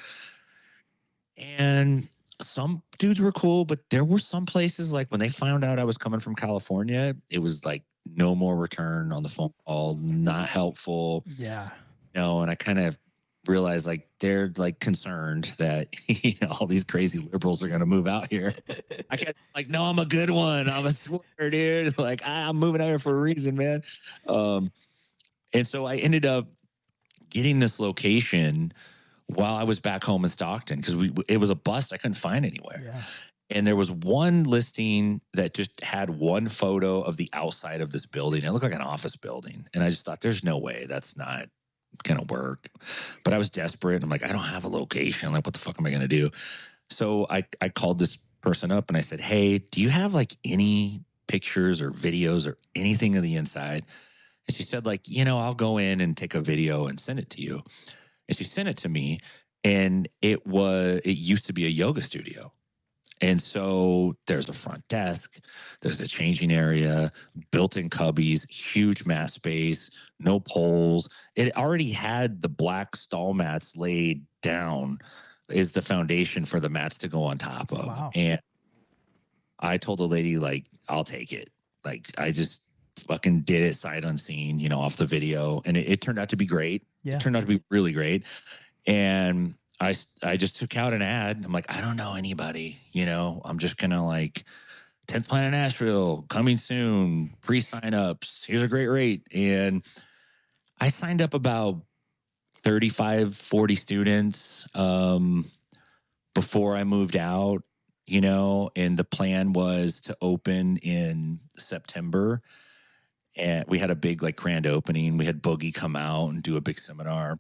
And some dudes were cool, but there were some places like when they found out I was coming from California, it was like no more return on the phone call, not helpful. Yeah. And I kind of realized like they're like concerned that all these crazy liberals are going to move out here. I can't like, no, I'm a good one. I'm a sweater, dude. Like I'm moving out here for a reason, man. And so I ended up getting this location while I was back home in Stockton because it was a bust. I couldn't find anywhere. Yeah. And there was one listing that just had one photo of the outside of this building. It looked like an office building. And I just thought, there's no way that's not going to work. But I was desperate. I'm like, I don't have a location. Like, what the fuck am I going to do? So I called this person up and I said, hey, do you have like any pictures or videos or anything of the inside? And she said, like, I'll go in and take a video and send it to you. And she sent it to me, and it used to be a yoga studio. And so there's a front desk, there's a changing area, built-in cubbies, huge mat space, no poles. It already had the black stall mats laid down is the foundation for the mats to go on top of. Wow. And I told the lady, like, I'll take it. Like, I just fucking did it sight unseen, off the video. And it turned out to be great. Yeah. It turned out to be really great. And I just took out an ad. I'm like, I don't know anybody, I'm just going to like 10th Planet Nashville coming soon, pre-signups. Here's a great rate. And I signed up about 35, 40 students before I moved out, and the plan was to open in September. And we had a big like grand opening. We had Boogie come out and do a big seminar.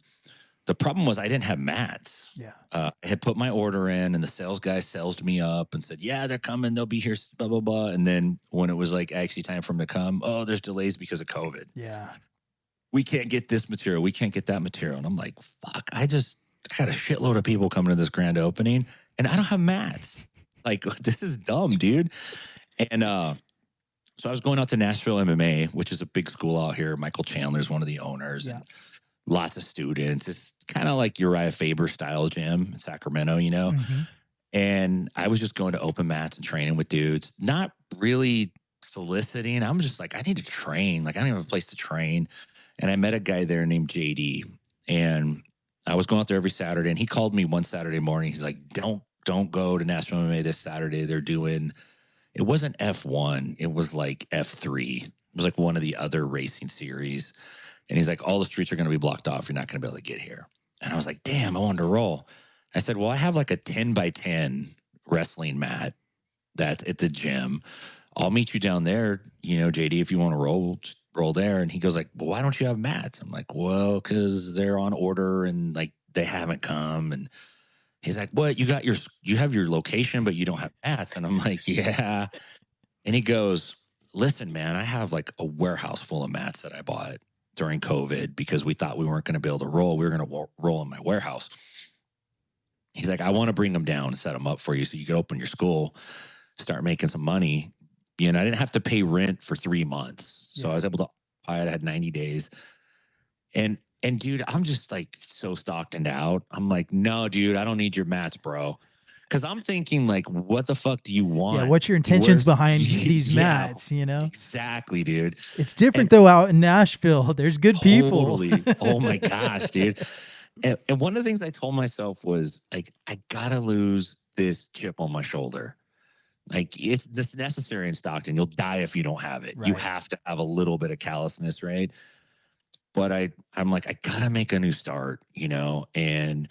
The problem was I didn't have mats. Yeah. I had put my order in and the sales guy salesed me up and said, yeah, they're coming. They'll be here, blah, blah, blah. And then when it was like actually time for them to come, oh, there's delays because of COVID. Yeah. We can't get this material. We can't get that material. And I'm like, fuck, I got a shitload of people coming to this grand opening and I don't have mats. Like, this is dumb, dude. And, so I was going out to Nashville MMA, which is a big school out here. Michael Chandler's one of the owners. Yeah. And lots of students. It's kind of like Uriah Faber style gym in Sacramento, Mm-hmm. And I was just going to open mats and training with dudes, not really soliciting. I'm just like, I need to train. Like, I don't have a place to train. And I met a guy there named JD. And I was going out there every Saturday. And he called me one Saturday morning. He's like, don't go to Nashville MMA this Saturday. They're doing... It wasn't F1. It was like F3. It was like one of the other racing series. And he's like, all the streets are going to be blocked off. You're not going to be able to get here. And I was like, damn, I wanted to roll. I said, well, I have like a 10 by 10 wrestling mat that's at the gym. I'll meet you down there, JD, if you want to roll, we'll just roll there. And he goes like, well, why don't you have mats? I'm like, well, because they're on order and like they haven't come. And he's like, what? You have your location, but you don't have mats. And I'm like, yeah. And he goes, listen, man, I have like a warehouse full of mats that I bought during COVID because we thought we weren't going to be able to roll. We were going to roll in my warehouse. He's like, I want to bring them down and set them up for you so you can open your school, start making some money. I didn't have to pay rent for 3 months. So I was able to buy it. I had 90 days. And dude, I'm just like so Stocktoned out. I'm like, no, dude, I don't need your mats, bro. Because I'm thinking like, what the fuck do you want? Yeah, what's your intentions behind these mats, Exactly, dude. It's different though out in Nashville. There's good people. Totally. Oh my gosh, dude. And one of the things I told myself was like, I gotta lose this chip on my shoulder. Like it's necessary in Stockton. You'll die if you don't have it. Right. You have to have a little bit of callousness, right? But I'm like, I gotta make a new start, and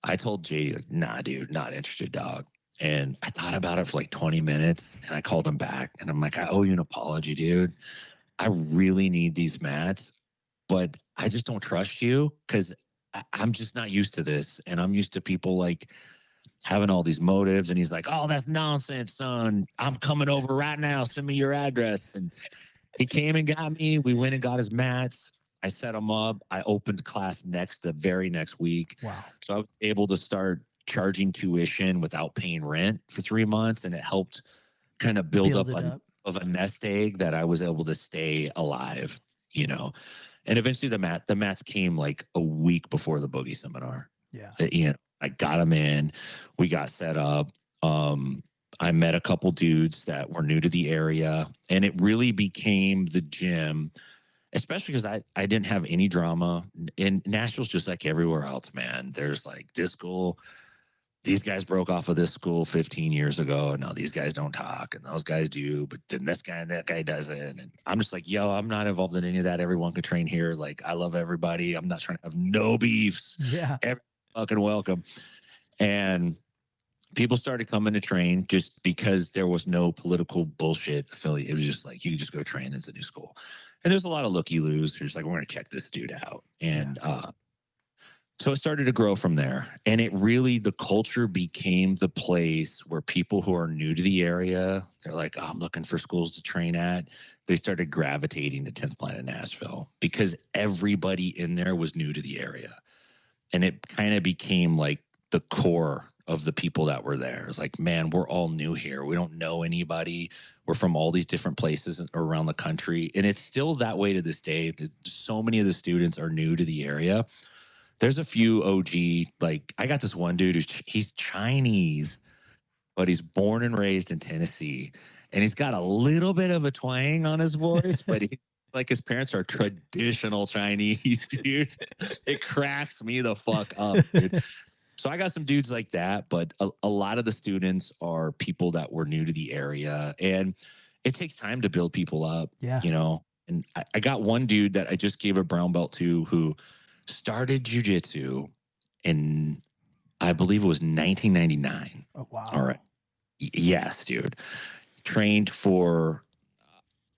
I told JD, like, nah, dude, not interested, dog. And I thought about it for like 20 minutes and I called him back and I'm like, I owe you an apology, dude. I really need these mats, but I just don't trust you because I'm just not used to this. And I'm used to people like having all these motives. And he's like, oh, that's nonsense, son. I'm coming over right now. Send me your address. And he came and got me. We went and got his mats. I set them up. I opened class the very next week. Wow. So I was able to start charging tuition without paying rent for 3 months. And it helped kind of build up of a nest egg that I was able to stay alive, you know. And eventually the mats came like a week before the boogie seminar. Yeah. You know, I got them in, we got set up. I met a couple dudes that were new to the area, and it really became the gym, especially because I didn't have any drama. And Nashville's just like everywhere else, man. There's like this school, these guys broke off of this school 15 years ago, and now these guys don't talk, and those guys do, but then this guy and that guy doesn't. And I'm just like, yo, I'm not involved in any of that. Everyone can train here. Like, I love everybody. I'm not trying to have no beefs. Yeah. Every fucking welcome. And people started coming to train just because there was no political bullshit affiliate. It was just like, you can just go train. It's a new school. And there's a lot of looky-loos who's like, we're going to check this dude out. And, so it started to grow from there. And it really, the culture became the place where people who are new to the area, they're like, oh, I'm looking for schools to train at. They started gravitating to 10th Planet Nashville because everybody in there was new to the area. And it kind of became like the core of the people that were there. It's like, man, we're all new here. We don't know anybody. We're from all these different places around the country. And it's still that way to this day. So many of the students are new to the area. There's a few OG, like I got this one dude he's Chinese, but he's born and raised in Tennessee. And he's got a little bit of a twang on his voice, but like his parents are traditional Chinese, dude. It cracks me the fuck up, dude. So I got some dudes like that, but a lot of the students are people that were new to the area. And it takes time to build people up, you know. And I got one dude that I just gave a brown belt to who started jiu-jitsu in, I believe it was 1999. Oh, wow. All right. Yes, dude. Trained for,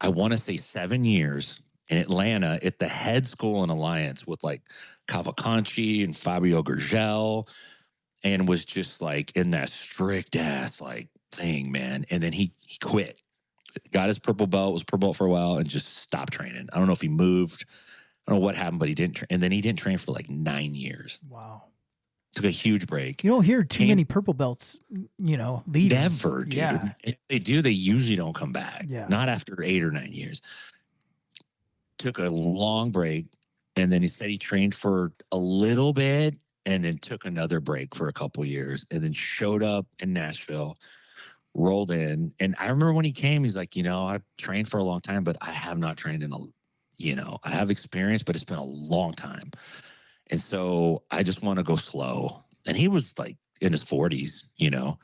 I want to say 7 years in Atlanta at the head school in Alliance with like Cavalcanti and Fabio Gurgel, and was just like in that strict ass like thing, man. And then he quit, got his purple belt, was purple belt for a while, and just stopped training. I don't know if he moved. I don't know what happened, but he didn't. And then he didn't train for like 9 years. Wow. Took a huge break. You don't hear too many purple belts, you know, leaving. Never, dude. Yeah. If they do, they usually don't come back. Yeah. Not after 8 or 9 years. Took a long break. And then he said he trained for a little bit and then took another break for a couple years and then showed up in Nashville, rolled in. And I remember when he came, he's like, you know, I've trained for a long time, but I have not trained in I have experience, but it's been a long time. And so I just want to go slow. And he was like in his 40s, you know,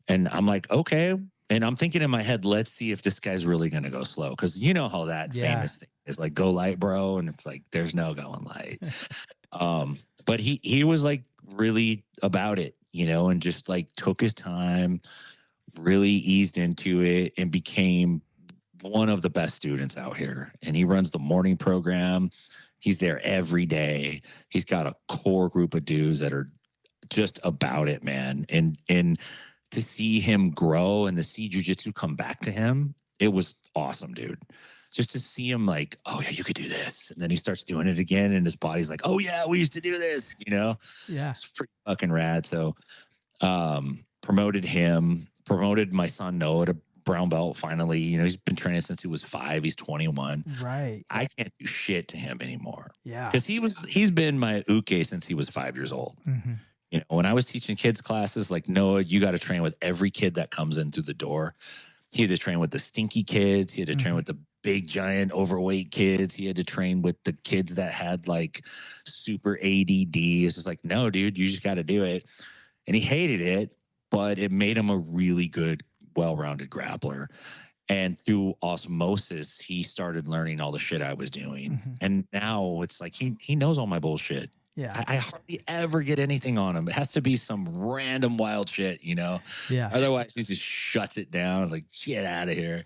and I'm like, okay. And I'm thinking in my head, let's see if this guy's really going to go slow. Cause you know how that famous thing is, like, go light, bro. And it's like, there's no going light. But he was like really about it, you know, and just like took his time, really eased into it, and became one of the best students out here. And he runs the morning program. He's there every day. He's got a core group of dudes that are just about it, man. And to see him grow and to see jiu-jitsu come back to him, it was awesome, dude. Just to see him like, oh yeah, you could do this. And then he starts doing it again, and his body's like, oh yeah, we used to do this, you know? Yeah. It's pretty fucking rad. So promoted him, promoted my son Noah to brown belt finally. You know, he's been training since he was 5. He's 21. Right. I can't do shit to him anymore. Yeah. Because he's been my uke since he was 5 years old. Mm-hmm. You know, when I was teaching kids classes, like, Noah, you got to train with every kid that comes in through the door. He had to train with the stinky kids. He had to train with the big, giant, overweight kids. He had to train with the kids that had like super ADD. It's just like, no, dude, you just got to do it. And he hated it, but it made him a really good, well-rounded grappler. And through osmosis, he started learning all the shit I was doing. Mm-hmm. And now it's like he knows all my bullshit. Yeah. I hardly ever get anything on him. It has to be some random wild shit, you know? Yeah. Otherwise, he just shuts it down. It's like, get out of here.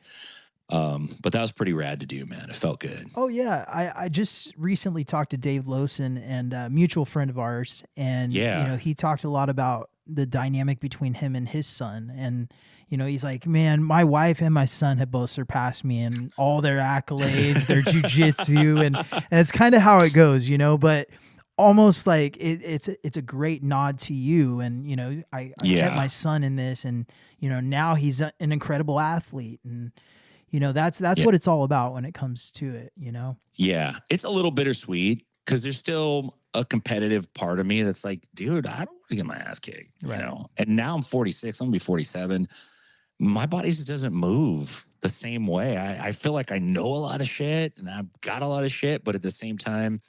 But that was pretty rad to do, man. It felt good. Oh, yeah. I just recently talked to Dave Lawson, and a mutual friend of ours. And, you know, he talked a lot about the dynamic between him and his son. And, you know, he's like, man, my wife and my son have both surpassed me in all their accolades, their jujitsu. And it's kind of how it goes, you know, but almost like it's a great nod to you. And, you know, I kept my son in this, and, you know, now he's an incredible athlete. And, you know, that's what it's all about when it comes to it, you know? Yeah. It's a little bittersweet because there's still a competitive part of me that's like, dude, I don't want to get my ass kicked, you know? And now I'm 46, I'm gonna be 47. My body just doesn't move the same way. I feel like I know a lot of shit and I've got a lot of shit, but at the same time,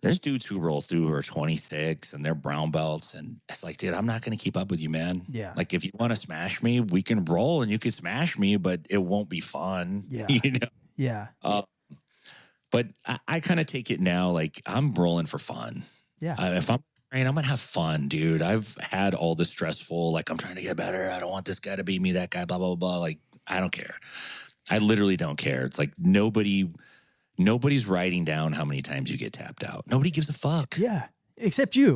there's dudes who roll through who are 26 and they're brown belts. And it's like, dude, I'm not going to keep up with you, man. Yeah. Like, if you want to smash me, we can roll and you can smash me, but it won't be fun. Yeah. You know? Yeah. But I kind of take it now, like, I'm rolling for fun. Yeah. If I'm trained, I'm going to have fun, dude. I've had all the stressful, like, I'm trying to get better. I don't want this guy to beat me, that guy, blah, blah, blah. Like, I don't care. I literally don't care. It's like nobody's writing down how many times you get tapped out. Nobody gives a fuck. Yeah. Except you.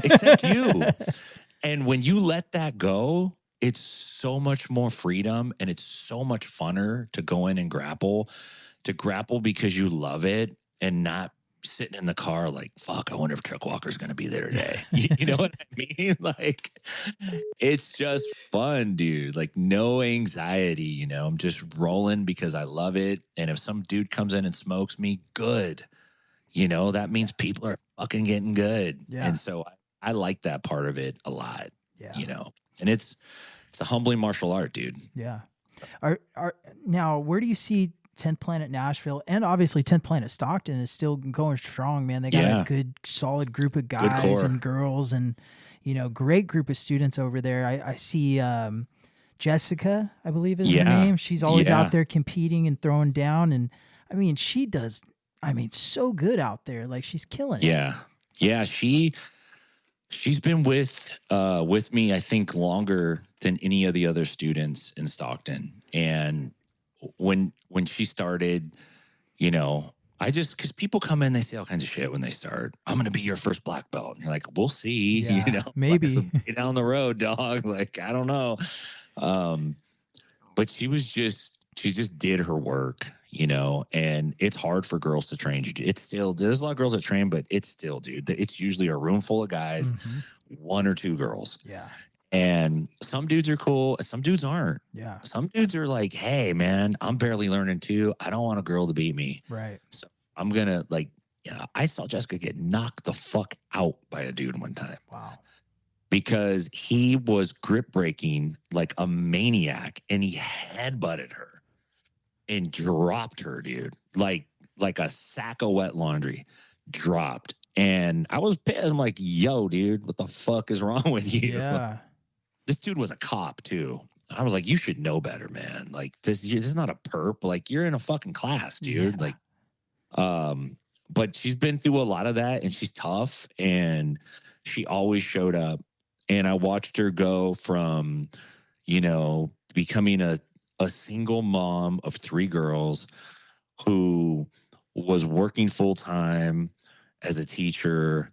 Except you. And when you let that go, it's so much more freedom and it's so much funner to go in and grapple because you love it and not sitting in the car like, fuck, I wonder if Truck Walker's going to be there today. You know what I mean? Like, it's just fun, dude. Like, no anxiety, you know? I'm just rolling because I love it. And if some dude comes in and smokes me, good. You know, that means people are fucking getting good. Yeah. And so I like that part of it a lot. Yeah. You know? And it's a humbling martial art, dude. Yeah. Now, where do you see 10th Planet Nashville, and obviously 10th Planet Stockton is still going strong, man. They got a good, solid group of guys and girls, and, you know, great group of students over there. I see Jessica, I believe is her name. She's always out there competing and throwing down, and I mean, she does, so good out there. Like, she's killing it. Yeah. She's been with me, I think, longer than any of the other students in Stockton. And when she started, you know, because people come in, they say all kinds of shit when they start. I'm going to be your first black belt. And you're like, we'll see, you know, maybe down the road, dog. Like, I don't know. But she just did her work, you know, and it's hard for girls to train. It's still, there's a lot of girls that train, but it's still, dude, it's usually a room full of guys, one or two girls. Yeah. And some dudes are cool and some dudes aren't. Yeah. Some dudes are like, hey, man, I'm barely learning too. I don't want a girl to beat me. Right. So I'm going to, like, you know, I saw Jessica get knocked the fuck out by a dude one time. Wow. Because he was grip breaking like a maniac and he headbutted her and dropped her, dude. Like a sack of wet laundry, dropped. And I was pissed. I'm like, yo, dude, what the fuck is wrong with you? Yeah. This dude was a cop too. I was like, you should know better, man. Like, this is not a perp. Like, you're in a fucking class, dude. Yeah. Like, but she's been through a lot of that and she's tough and she always showed up. And I watched her go from, you know, becoming a single mom of 3 girls who was working full time as a teacher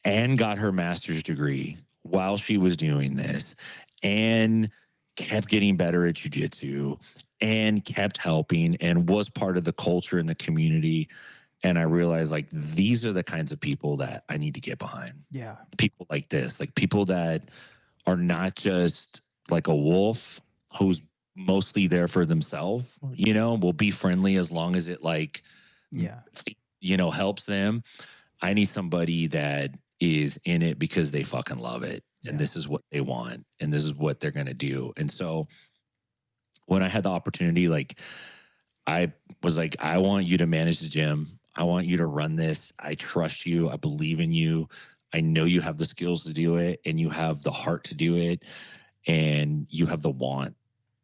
and got her master's degree while she was doing this and kept getting better at jiu-jitsu and kept helping and was part of the culture in the community. And I realized, like, these are the kinds of people that I need to get behind. Yeah. People like this, like people that are not just like a wolf who's mostly there for themselves, you know, will be friendly as long as it, like, you know, helps them. I need somebody that is in it because they fucking love it. And this is what they want. And this is what they're going to do. And so when I had the opportunity, like, I was like, I want you to manage the gym. I want you to run this. I trust you. I believe in you. I know you have the skills to do it and you have the heart to do it and you have the want.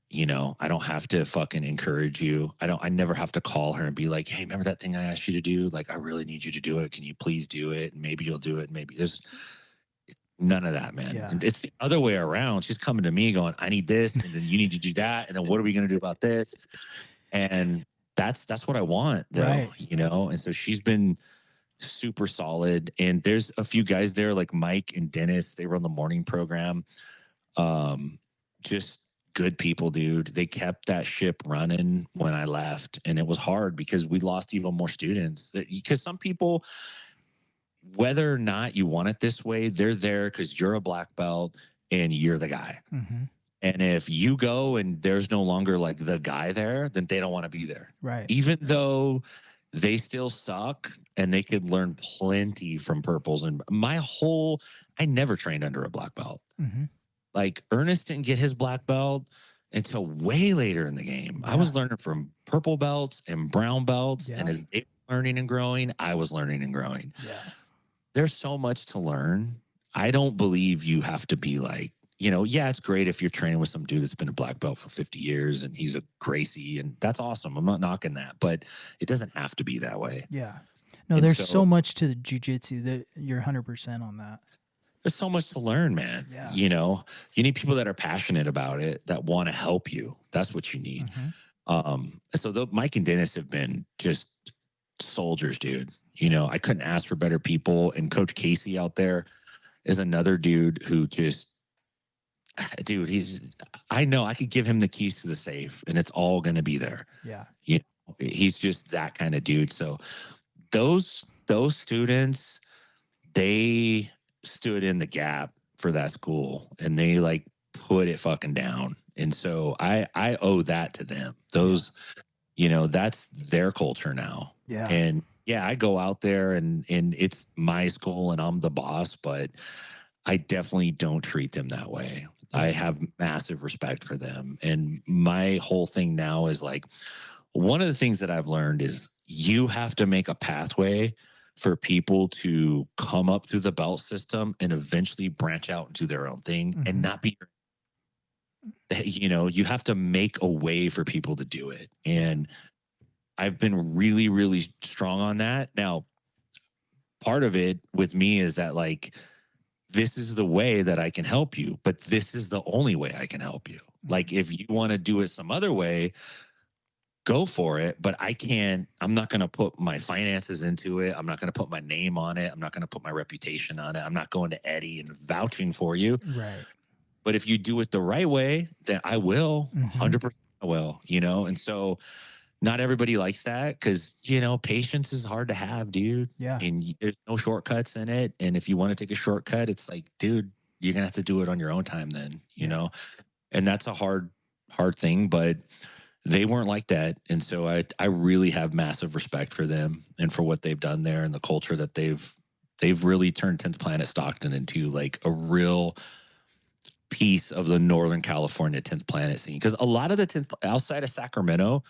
You know, I don't have to fucking encourage you. I never have to call her and be like, hey, remember that thing I asked you to do? Like, I really need you to do it. Can you please do it? And maybe you'll do it. Maybe there's none of that, man. Yeah. And it's the other way around. She's coming to me going, I need this. And then you need to do that. And then what are we going to do about this? And that's what I want, though, right. You know? And so she's been super solid. And there's a few guys there like Mike and Dennis. They run the morning program. Just good people, dude. They kept that ship running when I left. And it was hard because we lost even more students. Because some people, whether or not you want it this way, they're there because you're a black belt and you're the guy. Mm-hmm. And if you go and there's no longer like the guy there, then they don't want to be there. Right. Even though they still suck and they could learn plenty from purples. And I never trained under a black belt. Mm-hmm. Like Ernest didn't get his black belt until way later in the game. Yeah. I was learning from purple belts and brown belts. Yeah. And as they were learning and growing, I was learning and growing. Yeah. There's so much to learn. I don't believe you have to be like, yeah, it's great if you're training with some dude that's been a black belt for 50 years and he's a Gracie, and that's awesome. I'm not knocking that, but it doesn't have to be that way. Yeah. No, And there's so much to the jiu-jitsu that you're 100% on that. There's so much to learn, man. Yeah. You need people that are passionate about it, that want to help you. That's what you need. Mm-hmm. So Mike and Dennis have been just soldiers, dude. I couldn't ask for better people. And Coach Casey out there is another dude who just, dude, I know I could give him the keys to the safe and it's all going to be there. Yeah. He's just that kind of dude. So those students, they stood in the gap for that school and they like put it fucking down. And so I owe that to them. Those, that's their culture now. Yeah. And yeah, I go out there and it's my school and I'm the boss, but I definitely don't treat them that way. I have massive respect for them. And my whole thing now is like, one of the things that I've learned is you have to make a pathway for people to come up through the belt system and eventually branch out into their own thing. Mm-hmm. And not be, you have to make a way for people to do it. And I've been really, really strong on that. Now, part of it with me is that like, this is the way that I can help you, but this is the only way I can help you. Like if you want to do it some other way, go for it. But I'm not going to put my finances into it. I'm not going to put my name on it. I'm not going to put my reputation on it. I'm not going to Eddie and vouching for you. Right. But if you do it the right way, then I will. 100% I will, And so not everybody likes that because, patience is hard to have, dude. Yeah. And there's no shortcuts in it. And if you want to take a shortcut, it's like, dude, you're going to have to do it on your own time then, you know? And that's a hard thing, but they weren't like that. And so I really have massive respect for them and for what they've done there and the culture that they've really turned 10th Planet Stockton into like a real piece of the Northern California 10th Planet scene. Because a lot of the 10th outside of Sacramento,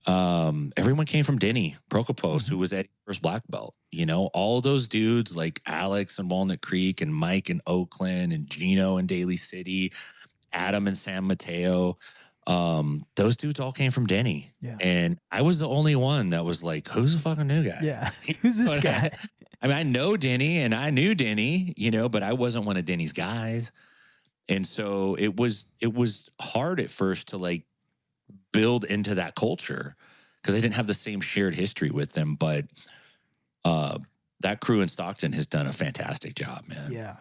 everyone came from Denny Prokopos, who was Eddie's first black belt. All those dudes like Alex in Walnut Creek and Mike in Oakland and Gino in Daly City, Adam in San Mateo. Those dudes all came from Denny. Yeah. And I was the only one that was like, who's the fucking new guy? Yeah. Who's this guy? I know Denny and I knew Denny, but I wasn't one of Denny's guys. And so it was hard at first to like build into that culture because I didn't have the same shared history with them. But that crew in Stockton has done a fantastic job, man. Yeah.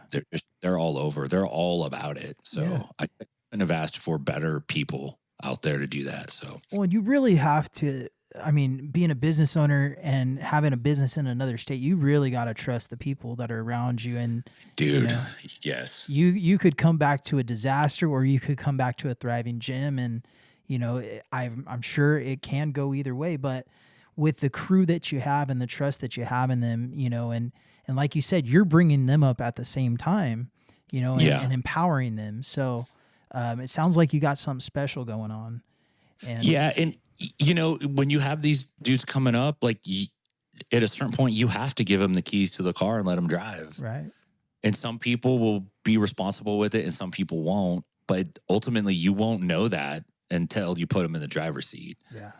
They're all over. They're all about it. So I couldn't have asked for better people out there to do that. So, well, you really have to, being a business owner and having a business in another state, you really got to trust the people that are around you. And dude, yes, you could come back to a disaster or you could come back to a thriving gym. And, I'm sure it can go either way, but with the crew that you have and the trust that you have in them, and like you said, you're bringing them up at the same time, and empowering them. So, it sounds like you got something special going on. And when you have these dudes coming up, like at a certain point, you have to give them the keys to the car and let them drive. Right. And some people will be responsible with it and some people won't. But ultimately, you won't know that until you put them in the driver's seat. Yeah.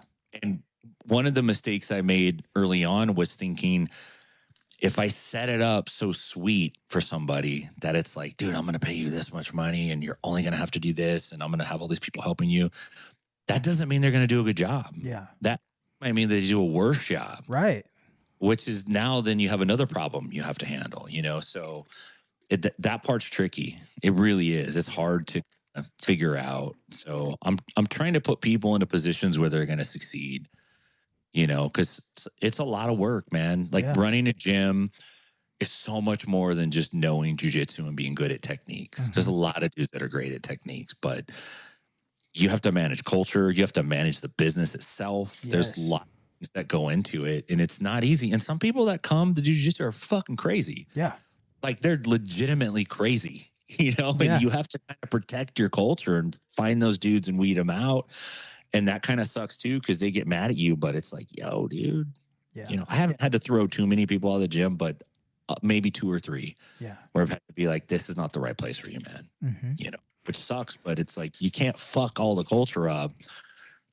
And one of the mistakes I made early on was thinking, if I set it up so sweet for somebody that it's like, dude, I'm going to pay you this much money and you're only going to have to do this and I'm going to have all these people helping you, that doesn't mean they're going to do a good job. Yeah. That might mean they do a worse job. Right. Which is now then you have another problem you have to handle, So that part's tricky. It really is. It's hard to figure out. So I'm trying to put people into positions where they're going to succeed. Because it's a lot of work, man. Like running a gym, is so much more than just knowing jiu-jitsu and being good at techniques. There's a lot of dudes that are great at techniques, but you have to manage culture. You have to manage the business itself. Yes. There's lots of things that go into it, and it's not easy. And some people that come to jiu-jitsu are fucking crazy. Yeah. Like they're legitimately crazy, you know, and you have to kind of protect your culture and find those dudes and weed them out. And that kind of sucks too, because they get mad at you, but it's like, yo, dude, you know, I haven't had to throw too many people out of the gym, but maybe 2 or 3 where I've had to be like, this is not the right place for you, man. You know, which sucks, but it's like, you can't fuck all the culture up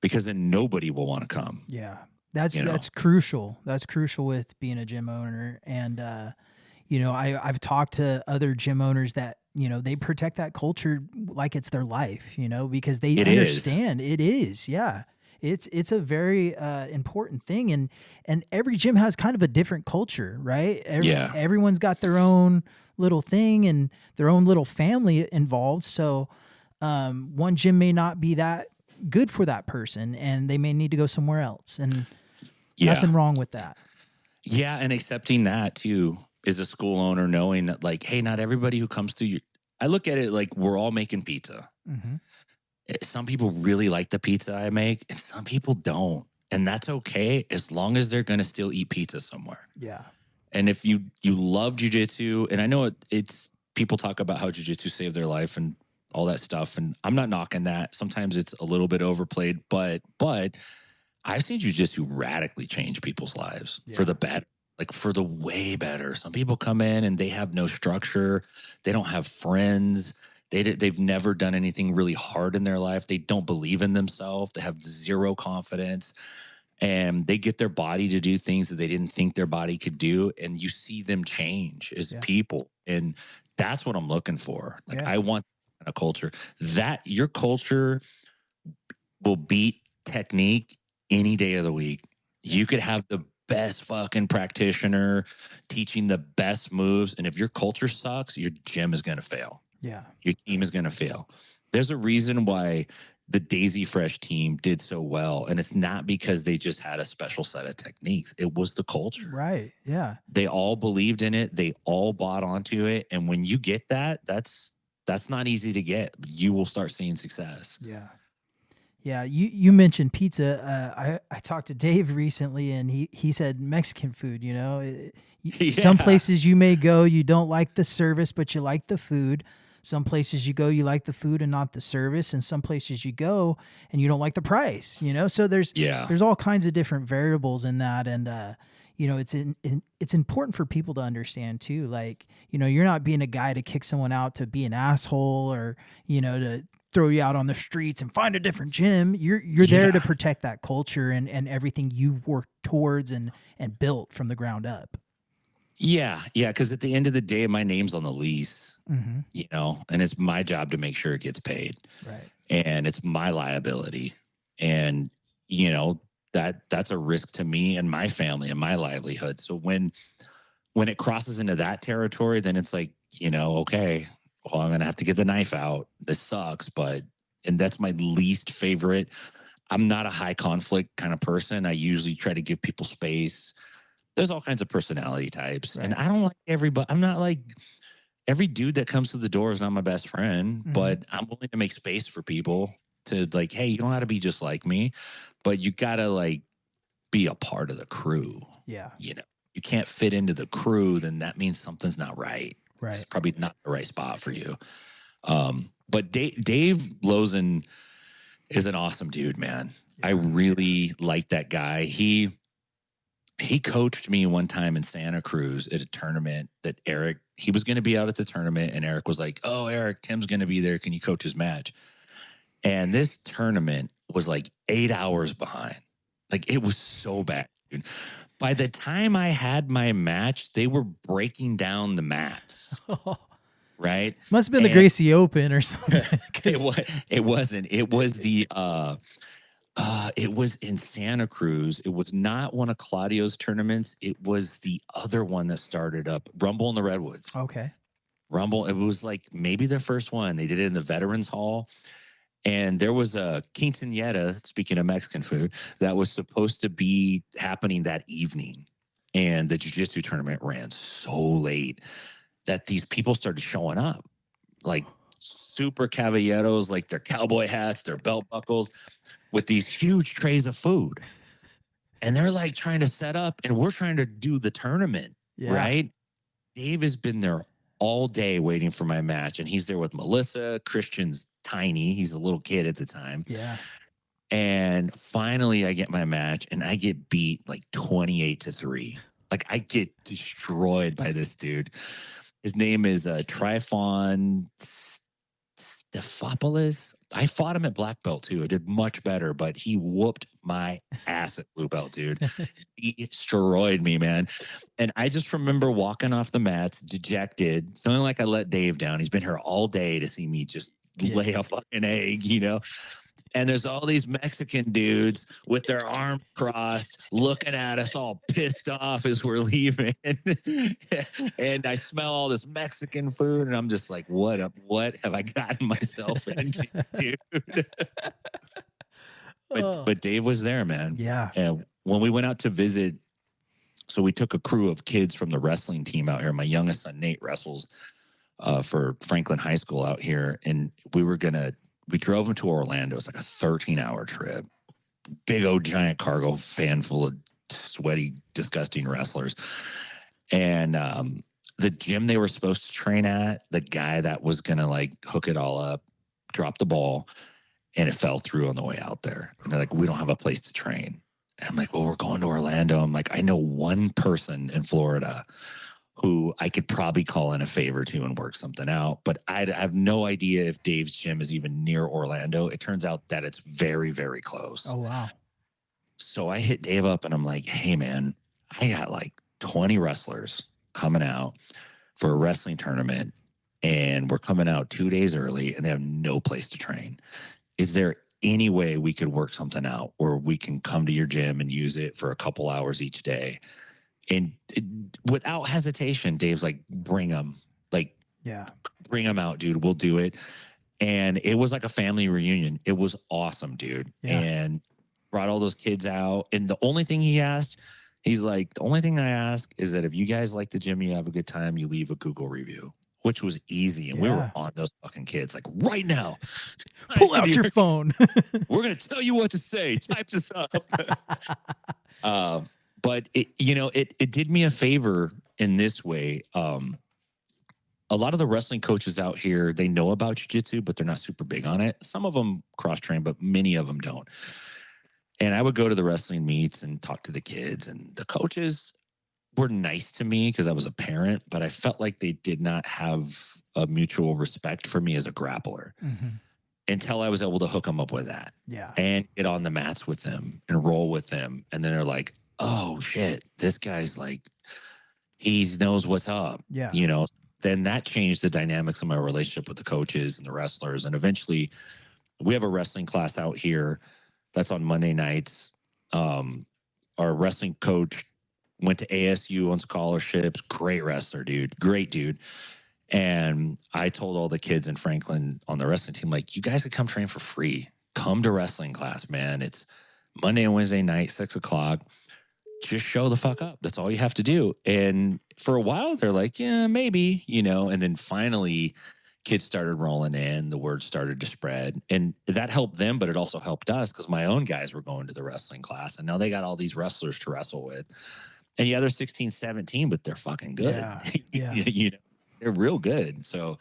because then nobody will want to come. Yeah. That's crucial. That's crucial with being a gym owner. And, you know, I've talked to other gym owners that, you know, they protect that culture like it's their life, you know, because they understand it is. Yeah. It's a very important thing. And every gym has kind of a different culture, right? Everyone's got their own little thing and their own little family involved. So one gym may not be that good for that person and they may need to go somewhere else. And nothing wrong with that. Yeah. And accepting that too is a school owner, knowing that like, hey, not everybody who comes to you, I look at it like we're all making pizza. Some people really like the pizza I make and some people don't. And that's okay as long as they're going to still eat pizza somewhere. Yeah. And if you love jiu-jitsu, and I know it's people talk about how jiu-jitsu saved their life and all that stuff. And I'm not knocking that. Sometimes it's a little bit overplayed, but I've seen jiu-jitsu radically change people's lives for the better. Like for the way better. Some people come in and they have no structure. They don't have friends. They've never done anything really hard in their life. They don't believe in themselves. They have zero confidence. And they get their body to do things that they didn't think their body could do. And you see them change as people. And that's what I'm looking for. Like I want a culture. That your culture will beat technique any day of the week. You could have the best fucking practitioner teaching the best moves. And if your culture sucks, your gym is going to fail. Yeah. Your team is going to fail. There's a reason why the Daisy Fresh team did so well. And it's not because they just had a special set of techniques. It was the culture. Right. Yeah. They all believed in it. They all bought onto it. And when you get that, that's not easy to get. You will start seeing success. Yeah. Yeah, you mentioned pizza. I talked to Dave recently, and he said Mexican food. You know, some places you may go, you don't like the service, but you like the food. Some places you go, you like the food and not the service, and some places you go and you don't like the price. You know, so there's all kinds of different variables in that, and you know, it's important for people to understand too. Like, you know, you're not being a guy to kick someone out to be an asshole or, you know, to throw you out on the streets and find a different gym. You're there to protect that culture and everything you worked towards and built from the ground up. Yeah. Because at the end of the day, my name's on the lease, you know, and it's my job to make sure it gets paid. Right. And it's my liability. And, you know, that's a risk to me and my family and my livelihood. So when it crosses into that territory, then it's like, you know, okay, well, I'm going to have to get the knife out. This sucks, and that's my least favorite. I'm not a high conflict kind of person. I usually try to give people space. There's all kinds of personality types. Right. And I don't like everybody. I'm not like every dude that comes to the door is not my best friend, but I'm willing to make space for people to like, hey, you don't have to be just like me, but you got to like be a part of the crew. Yeah. You know, you can't fit into the crew, then that means something's not right. Right. It's probably not the right spot for you. But Dave Lozen is an awesome dude, man. Yeah. I really like that guy. He coached me one time in Santa Cruz at a tournament that he was going to be out at the tournament, and Eric was like, oh, Eric, Tim's going to be there. Can you coach his match? And this tournament was like 8 hours behind. Like it was so bad, dude. By the time I had my match, they were breaking down the mats. Right? Must have been the Gracie Open or something. It wasn't. It was it was in Santa Cruz. It was not one of Claudio's tournaments. It was the other one that started up, Rumble in the Redwoods. Okay. Rumble. It was like maybe their first one. They did it in the Veterans Hall. And there was a quinceañera, speaking of Mexican food, that was supposed to be happening that evening. and the jiu-jitsu tournament ran so late that these people started showing up, like super caballeros, like their cowboy hats, their belt buckles, with these huge trays of food. And they're like trying to set up, and we're trying to do the tournament, right? Dave has been there all day waiting for my match, and he's there with Melissa. Christian's tiny. He's a little kid at the time. Yeah. And finally I get my match, and I get beat like 28-3. Like, I get destroyed by this dude. His name is Tryphon Stephopoulos. I fought him at black belt too. I did much better, but he whooped my ass at blue belt, dude. He destroyed me, man. And I just remember walking off the mats, dejected, feeling like I let Dave down. He's been here all day to see me just lay a fucking egg, you know? And there's all these Mexican dudes with their arms crossed looking at us all pissed off as we're leaving. And I smell all this Mexican food, and I'm just like, what have I gotten myself into, dude? But Dave was there, man. Yeah. And when we went out to visit, so we took a crew of kids from the wrestling team out here. My youngest son, Nate, wrestles for Franklin High School out here. And we drove him to Orlando. It's like a 13-hour trip. Big old giant cargo van full of sweaty, disgusting wrestlers. And the gym they were supposed to train at, the guy that was going to like hook it all up, dropped the ball, and it fell through on the way out there. And they're like, we don't have a place to train. And I'm like, well, we're going to Orlando. I'm like, I know one person in Florida who I could probably call in a favor to and work something out. But I have no idea if Dave's gym is even near Orlando. It turns out that it's very, very close. Oh, wow. So I hit Dave up and I'm like, hey, man, I got like 20 wrestlers coming out for a wrestling tournament, and we're coming out 2 days early, and they have no place to train. Is there any way we could work something out where we can come to your gym and use it for a couple hours each day? And without hesitation, Dave's like, bring them. Like, bring them out, dude. We'll do it. And it was like a family reunion. It was awesome, dude. Yeah. And brought all those kids out. And the only thing he asked, he's like, the only thing I ask is that if you guys like the gym, you have a good time, you leave a Google review, which was easy. And we were on those fucking kids like right now. Pull out your phone. We're going to tell you what to say. Type this up. But it did me a favor in this way. A lot of the wrestling coaches out here, they know about jiu-jitsu, but they're not super big on it. Some of them cross-train, but many of them don't. And I would go to the wrestling meets and talk to the kids, and the coaches were nice to me because I was a parent, but I felt like they did not have a mutual respect for me as a grappler until I was able to hook them up with that and get on the mats with them and roll with them. And then they're like, oh shit, this guy's like, he knows what's up. Yeah. You know, then that changed the dynamics of my relationship with the coaches and the wrestlers. And eventually we have a wrestling class out here that's on Monday nights. Our wrestling coach went to ASU on scholarships. Great wrestler, dude. Great dude. And I told all the kids in Franklin on the wrestling team, like, you guys could come train for free. Come to wrestling class, man. It's Monday and Wednesday night, 6:00. Just show the fuck up. That's all you have to do. And for a while, they're like, yeah, maybe, you know. And then finally, kids started rolling in. The word started to spread. And that helped them, but it also helped us because my own guys were going to the wrestling class. And now they got all these wrestlers to wrestle with. And yeah, they're 16, 17, but they're fucking good. Yeah. You know, they're real good. So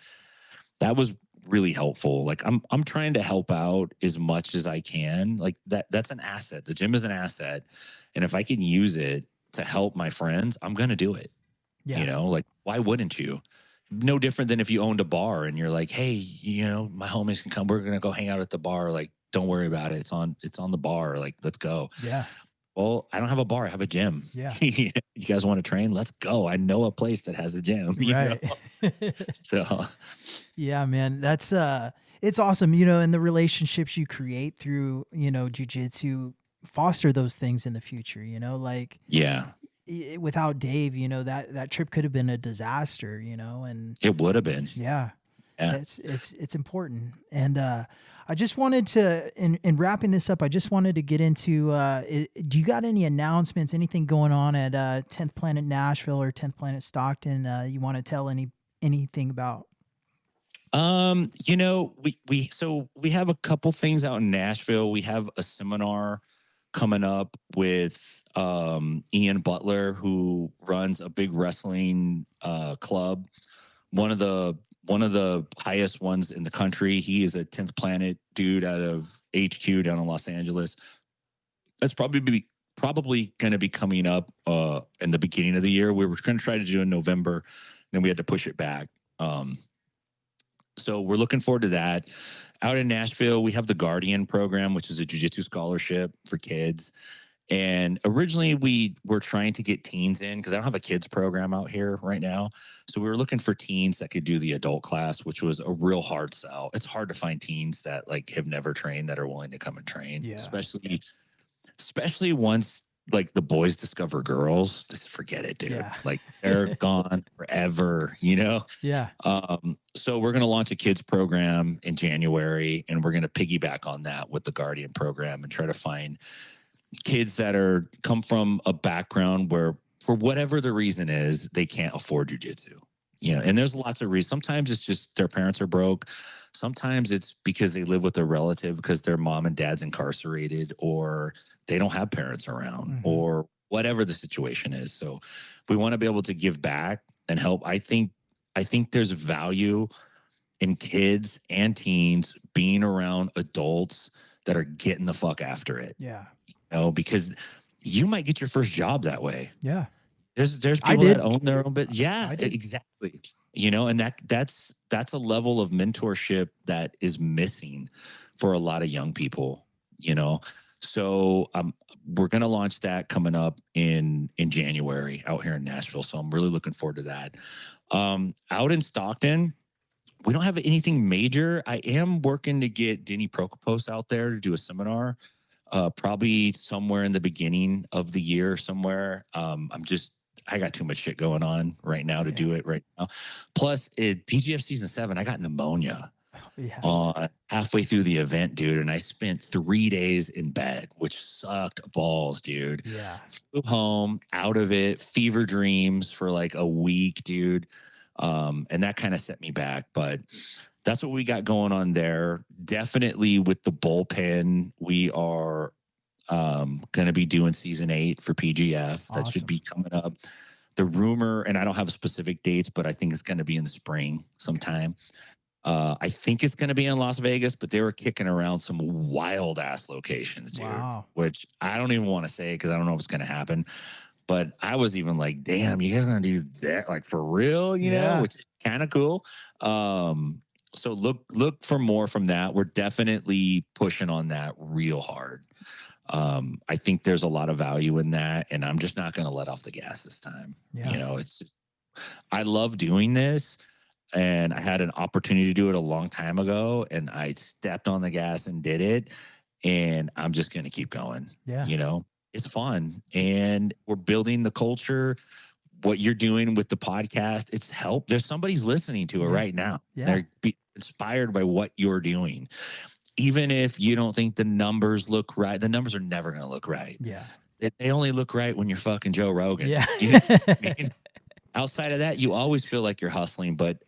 that was really helpful. Like I'm trying to help out as much as I can. Like that's an asset. The gym is an asset. And if I can use it to help my friends, I'm going to do it. Yeah. You know, like, why wouldn't you? No different than if you owned a bar and you're like, hey, you know, my homies can come. We're going to go hang out at the bar. Like, don't worry about it. It's on the bar. Like, let's go. Yeah. Well, I don't have a bar. I have a gym. Yeah. You guys want to train? Let's go. I know a place that has a gym. Right. So. Yeah, man, that's, it's awesome. You know, and the relationships you create through, you know, jiu-jitsu foster those things in the future, you know, like, without Dave, you know, that trip could have been a disaster, you know, and it would have been. Yeah. Yeah. It's important. And I just wanted to, in wrapping this up, I just wanted to get into, do you got any announcements, anything going on at 10th Planet Nashville or 10th Planet Stockton you want to tell anything about? You know, we have a couple things out in Nashville. We have a seminar coming up with Ian Butler, who runs a big wrestling club, one of the highest ones in the country. He is a 10th Planet dude out of HQ down in Los Angeles. That's probably going to be coming up in the beginning of the year. We were going to try to do in November, then we had to push it back. So we're looking forward to that. Out in Nashville, we have the Guardian program, which is a jiu-jitsu scholarship for kids. And originally we were trying to get teens in because I don't have a kids program out here right now. So we were looking for teens that could do the adult class, which was a real hard sell. It's hard to find teens that like have never trained that are willing to come and train, especially once like the boys discover girls. Just forget it, dude. Yeah. Like they're gone forever, you know? Yeah. So we're going to launch a kids program in January, and we're going to piggyback on that with the Guardian program and try to find kids that come from a background where, for whatever the reason is, they can't afford jiu-jitsu. You know, and there's lots of reasons. Sometimes it's just their parents are broke. Sometimes it's because they live with a relative because their mom and dad's incarcerated, or they don't have parents around, or whatever the situation is. So we want to be able to give back and help. I think there's value in kids and teens being around adults that are getting the fuck after it. Yeah. You know, because you might get your first job that way. Yeah. There's people that own their own bit. Yeah, exactly. You know, and that's a level of mentorship that is missing for a lot of young people, you know. So we're going to launch that coming up in January out here in Nashville. So I'm really looking forward to that. Out in Stockton, we don't have anything major. I am working to get Denny Prokopos out there to do a seminar, probably somewhere in the beginning of the year somewhere. I got too much shit going on right now to do it right now. Plus, PGF season 7, I got pneumonia halfway through the event, dude. And I spent 3 days in bed, which sucked balls, dude. Yeah. Flew home, out of it, fever dreams for like a week, dude. And that kind of set me back. But that's what we got going on there. Definitely with the bullpen, we are going to be doing season 8 for PGF. That should be coming up. The rumor, and I don't have specific dates, but I think it's going to be in the spring sometime. I think it's going to be in Las Vegas, but they were kicking around some wild ass locations, dude, which I don't even want to say because I don't know if it's going to happen. But I was even like, damn, you guys are going to do that? Like for real, you know, which is kind of cool. So look for more from that. We're definitely pushing on that real hard. I think there's a lot of value in that, and I'm just not going to let off the gas this time. You know, I love doing this, and I had an opportunity to do it a long time ago, and I stepped on the gas and did it, and I'm just going to keep going. You know, it's fun, and we're building the culture. What you're doing with the podcast, it's help. There's somebody's listening to it right now. They're inspired by what you're doing. Even if you don't think the numbers look right, the numbers are never going to look right. Yeah. They only look right when you're fucking Joe Rogan. Yeah. You know what I mean? Outside of that, you always feel like you're hustling. But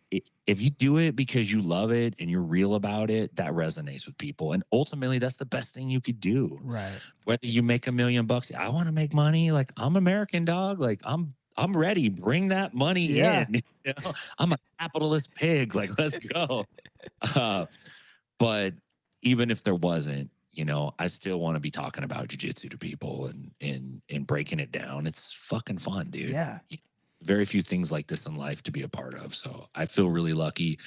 if you do it because you love it and you're real about it, that resonates with people. And ultimately, that's the best thing you could do. Right. Whether you make $1 million, I want to make money. Like, I'm American, dog. Like, I'm ready. Bring that money in. You know? I'm a capitalist pig. Like, let's go. But even if there wasn't, you know, I still want to be talking about jiu-jitsu to people and breaking it down. It's fucking fun, dude. Yeah. Very few things like this in life to be a part of. So I feel really lucky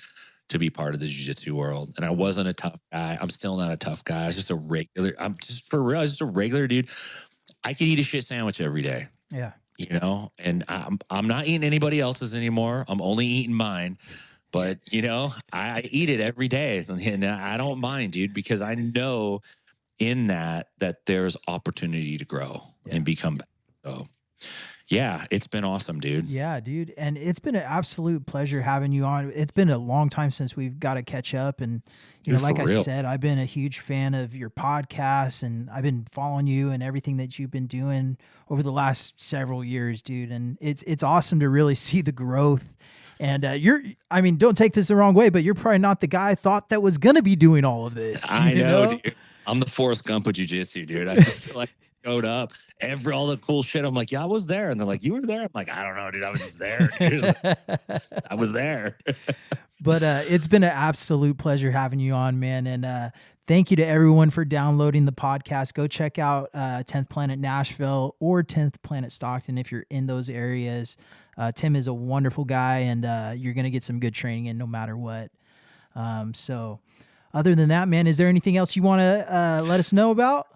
to be part of the jiu-jitsu world. And I wasn't a tough guy. I'm still not a tough guy. I was just a regular. I'm just for real. I was just a regular dude. I could eat a shit sandwich every day. Yeah. You know, and I'm not eating anybody else's anymore. I'm only eating mine. But, you know, I eat it every day, and I don't mind, dude, because I know in that there's opportunity to grow and become better. So, Yeah, it's been awesome, dude. Yeah, dude. And it's been an absolute pleasure having you on. It's been a long time since we've got to catch up. And, you know, like I said, I've been a huge fan of your podcast, and I've been following you and everything that you've been doing over the last several years, dude. And it's awesome to really see the growth. And I mean, don't take this the wrong way, but you're probably not the guy I thought that was going to be doing all of this. I know, dude. I'm the Forrest Gump of jiu-jitsu, dude. I just feel like showed up, all the cool shit. I'm like, yeah, I was there. And they're like, you were there? I'm like, I don't know, dude. I was just there. I was there. But it's been an absolute pleasure having you on, man. And thank you to everyone for downloading the podcast. Go check out 10th Planet Nashville or 10th Planet Stockton if you're in those areas. Tim is a wonderful guy, and you're going to get some good training in no matter what. So other than that, man, is there anything else you want to let us know about?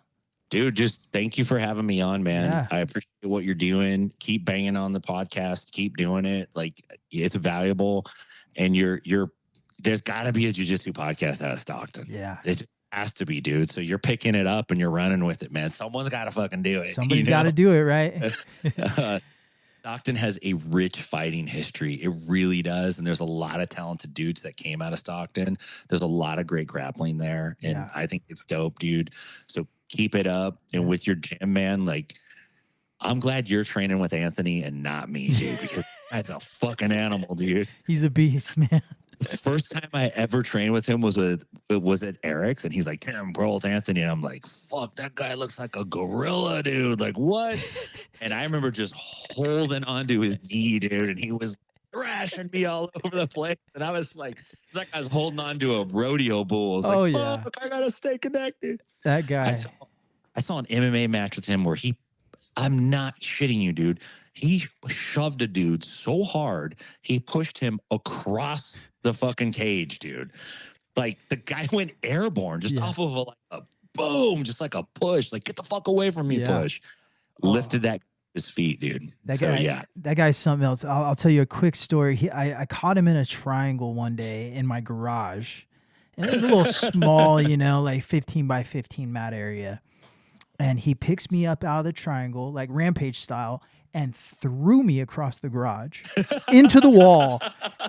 Dude, just thank you for having me on, man. Yeah. I appreciate what you're doing. Keep banging on the podcast. Keep doing it. Like, it's valuable. And there's got to be a jiu-jitsu podcast out of Stockton. Yeah. It has to be, dude. So you're picking it up and you're running with it, man. Someone's got to fucking do it. Somebody's got to do it, right? Stockton has a rich fighting history. It really does. And there's a lot of talented dudes that came out of Stockton. There's a lot of great grappling there. And I think it's dope, dude. So keep it up. And with your gym, man, like, I'm glad you're training with Anthony and not me, dude, because that's a fucking animal, dude. He's a beast, man. The first time I ever trained with him was at Eric's, and he's like, Tim, roll with Anthony. And I'm like, fuck, that guy looks like a gorilla, dude. Like, what? And I remember just holding onto his knee, dude, and he was thrashing me all over the place. And I was like, it's like I was holding on to a rodeo bull. I was like, fuck, I gotta stay connected. That guy. I saw an MMA match with him where I'm not shitting you, dude. He shoved a dude so hard, he pushed him across the fucking cage, dude. Like, the guy went airborne just off of a boom, just like a push. Like, get the fuck away from me, push. Lifted that his feet, dude. That guy's something else. I'll tell you a quick story. I caught him in a triangle one day in my garage. And it was a little small, you know, like 15 by 15 mat area. And he picks me up out of the triangle, like Rampage style, and threw me across the garage into the wall.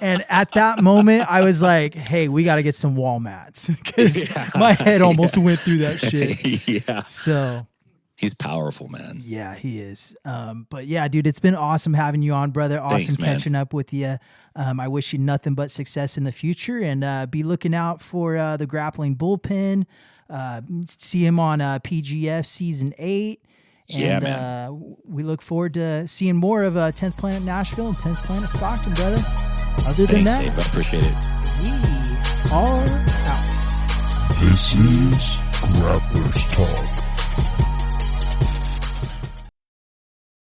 And at that moment, I was like, hey, we got to get some wall mats, because my head almost went through that shit. So he's powerful, man. Yeah, he is. But yeah, dude, it's been awesome having you on, brother. Awesome catching up with you. I wish you nothing but success in the future, and be looking out for the Grappling Bullpen. See him on PGF Season 8. And, man. We look forward to seeing more of 10th Planet Nashville and 10th Planet Stockton, brother. Other than that, Dave, I appreciate it. We are out. This is Grapplers Talk.